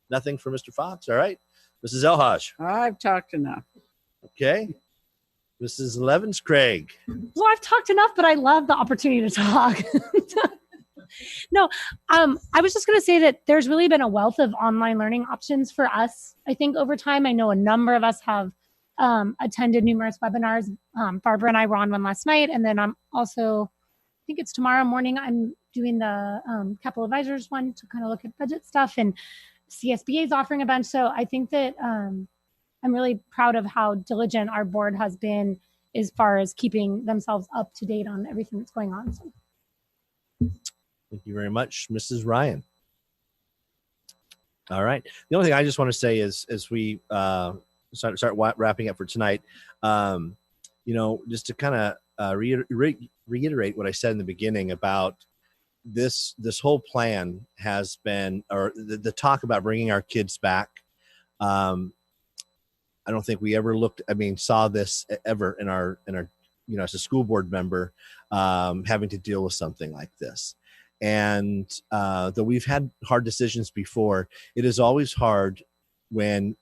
Nothing for Mr. Fox. All right. Mrs. Elhaj. I've talked enough. Okay. Mrs. Levens Craig. Well, I've talked enough, but I love the opportunity to talk. No, I was just going to say that there's really been a wealth of online learning options for us. I think over time, I know a number of us have attended numerous webinars. Barbara and I were on one last night, and then I'm also, I think it's tomorrow morning, I'm doing the capital advisors one to kind of look at budget stuff, and CSBA is offering a bunch. So I think that I'm really proud of how diligent our board has been as far as keeping themselves up to date on everything that's going on. So. Thank you very much, Mrs. Ryan. All right. The only thing I just want to say is, as we start wrapping up for tonight, just to kind of reiterate what I said in the beginning about this whole plan has been, or the talk about bringing our kids back. I don't think we ever saw this ever in our, as a school board member, having to deal with something like this. And though we've had hard decisions before, it is always hard when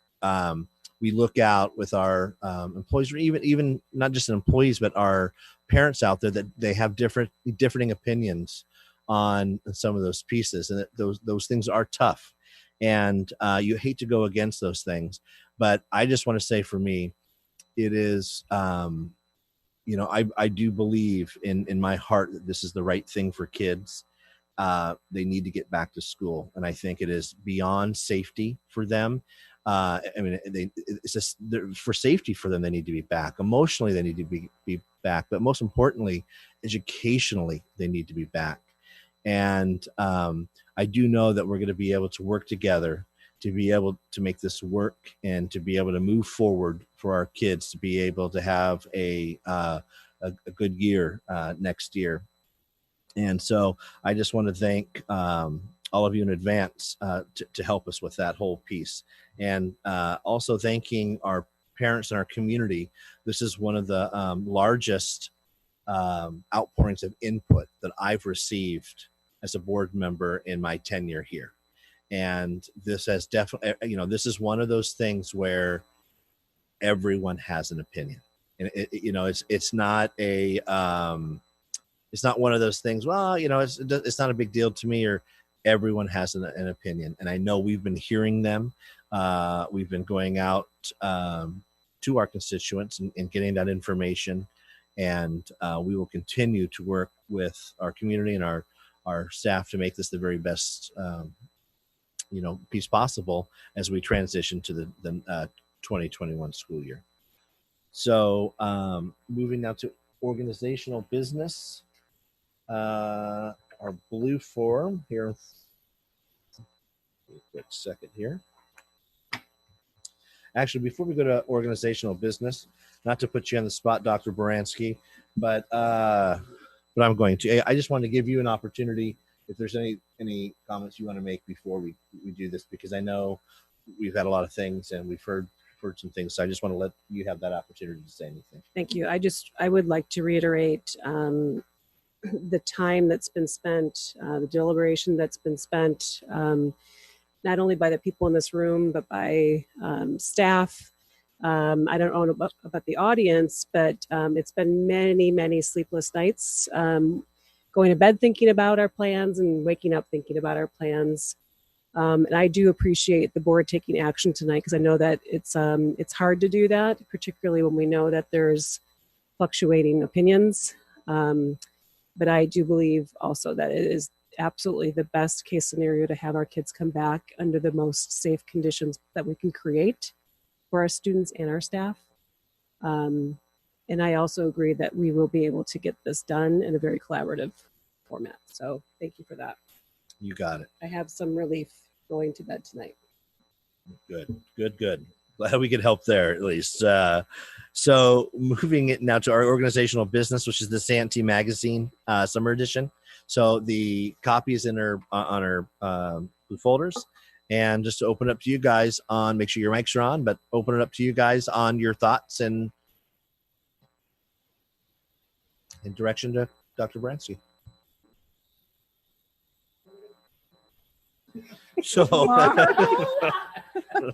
we look out with our employees, or even not just employees, but our parents out there, that they have differing opinions on some of those pieces, and that those things are tough, and you hate to go against those things. But I just want to say, for me, it is, I do believe in my heart that this is the right thing for kids. They need to get back to school, and I think it is beyond safety for them. It's just for safety for them. They need to be back. Emotionally, they need to be back, but most importantly, educationally, they need to be back. And I do know that we're going to be able to work together to be able to make this work, and to be able to move forward for our kids to be able to have a good year next year. And so I just want to thank all of you in advance to help us with that whole piece. And also thanking our parents and our community. This is one of the largest outpourings of input that I've received as a board member in my tenure here. And this has definitely, this is one of those things where everyone has an opinion. And it's not it's not one of those things, well, it's not a big deal to me, or everyone has an opinion. And I know we've been hearing them. We've been going out to our constituents and getting that information. And we will continue to work with our community and our staff to make this the very best, piece possible as we transition to the 2021 school year. So moving now to organizational business. Our blue form here. Quick second here. Actually, before we go to organizational business, not to put you on the spot, Dr. Baranski, but I'm going to. I just want to give you an opportunity if there's any comments you want to make before we do this, because I know we've had a lot of things and we've heard some things. So I just want to let you have that opportunity to say anything. Thank you. I would like to reiterate the time that's been spent, the deliberation that's been spent, not only by the people in this room, but by staff. I don't know about the audience, but it's been many, many sleepless nights, going to bed thinking about our plans and waking up thinking about our plans. And I do appreciate the board taking action tonight, because I know that it's hard to do that, particularly when we know that there's fluctuating opinions. But I do believe also that it is absolutely the best case scenario to have our kids come back under the most safe conditions that we can create for our students and our staff. And I also agree that we will be able to get this done in a very collaborative format. So thank you for that. You got it. I have some relief going to bed tonight. Good. Glad we could help there at least. So moving it now to our organizational business, which is the Santee magazine summer edition. So the copy is in on our blue folders, and just to open up to you guys on, make sure your mics are on, but open it up to you guys on your thoughts and in direction to Dr. Bransky. So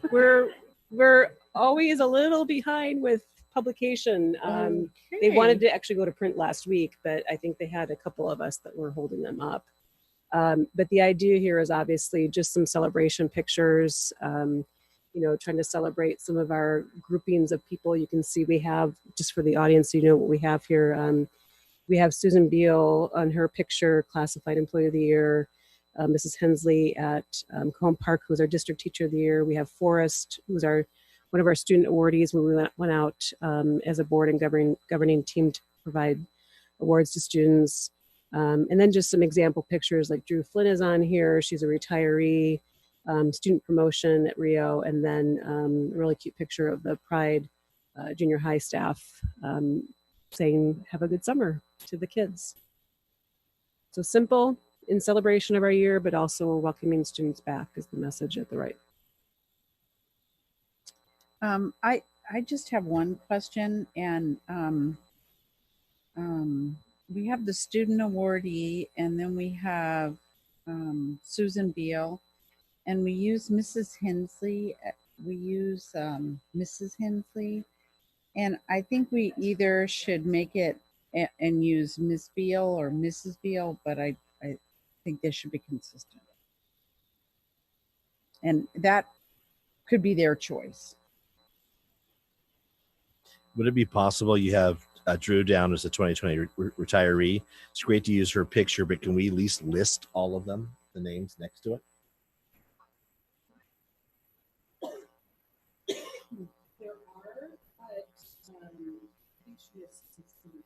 we're always a little behind with publication. They wanted to actually go to print last week, but I think they had a couple of us that were holding them up. But the idea here is obviously just some celebration pictures, trying to celebrate some of our groupings of people. You can see we have, just for the audience, you know what we have here. We have Susan Beal on her picture, Classified Employee of the Year. Mrs. Hensley at Combe Park, who's our District Teacher of the Year. We have Forrest, who's one of our student awardees when we went out as a board and governing team to provide awards to students. And then just some example pictures, like Drew Flynn is on here. She's a retiree, student promotion at Rio, and then a really cute picture of the Pride junior high staff saying, "Have a good summer" to the kids. So simple, in celebration of our year, but also welcoming students back is the message at the right. I just have one question, and we have the student awardee, and then we have Susan Beal, and we use Mrs. Hensley. We use Mrs. Hensley, and I think we either should make it and use Miss Beal or Mrs. Beal, but I think they should be consistent, and that could be their choice. Would it be possible you have Drew down as a 2020 retiree? It's great to use her picture, but can we at least list all of them, the names next to it? There are, but I think she is 16.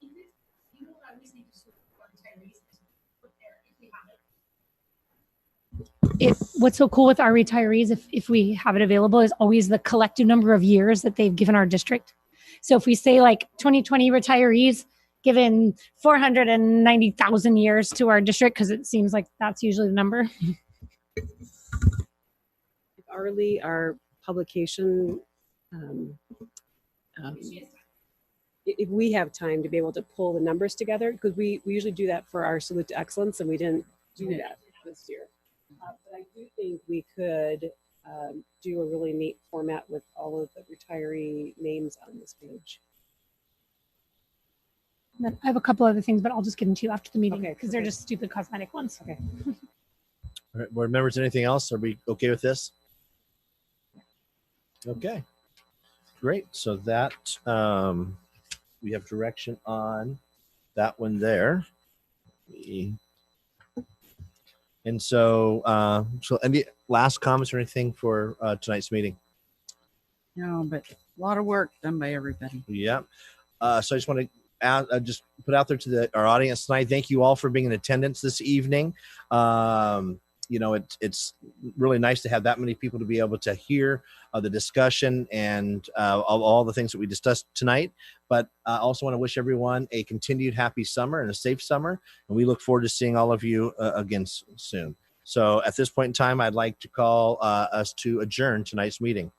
You know what I always need to retirees put there if we have it. What's so cool with our retirees, if we have it available, is always the collective number of years that they've given our district. So if we say like 2020 retirees given 490,000 years to our district, because it seems like that's usually the number. Arlie, our publication, if we have time to be able to pull the numbers together, because we usually do that for our Salute to Excellence, and we didn't do that this year. But I do think we could do a really neat format with all of the retiree names on this page. And then I have a couple other things, but I'll just get into after the meeting, Okay, because they're just stupid cosmetic ones. Okay. All right, board members, anything else? Are we okay with this? Okay, great. So that we have direction on that one there. And so, any last comments or anything for tonight's meeting? No, but a lot of work done by everybody. Yeah. So I just want to just put out there to our audience tonight. Thank you all for being in attendance this evening. You know, it's really nice to have that many people to be able to hear the discussion and all the things that we discussed tonight. But I also want to wish everyone a continued happy summer and a safe summer. And we look forward to seeing all of you again soon. So at this point in time, I'd like to call us to adjourn tonight's meeting.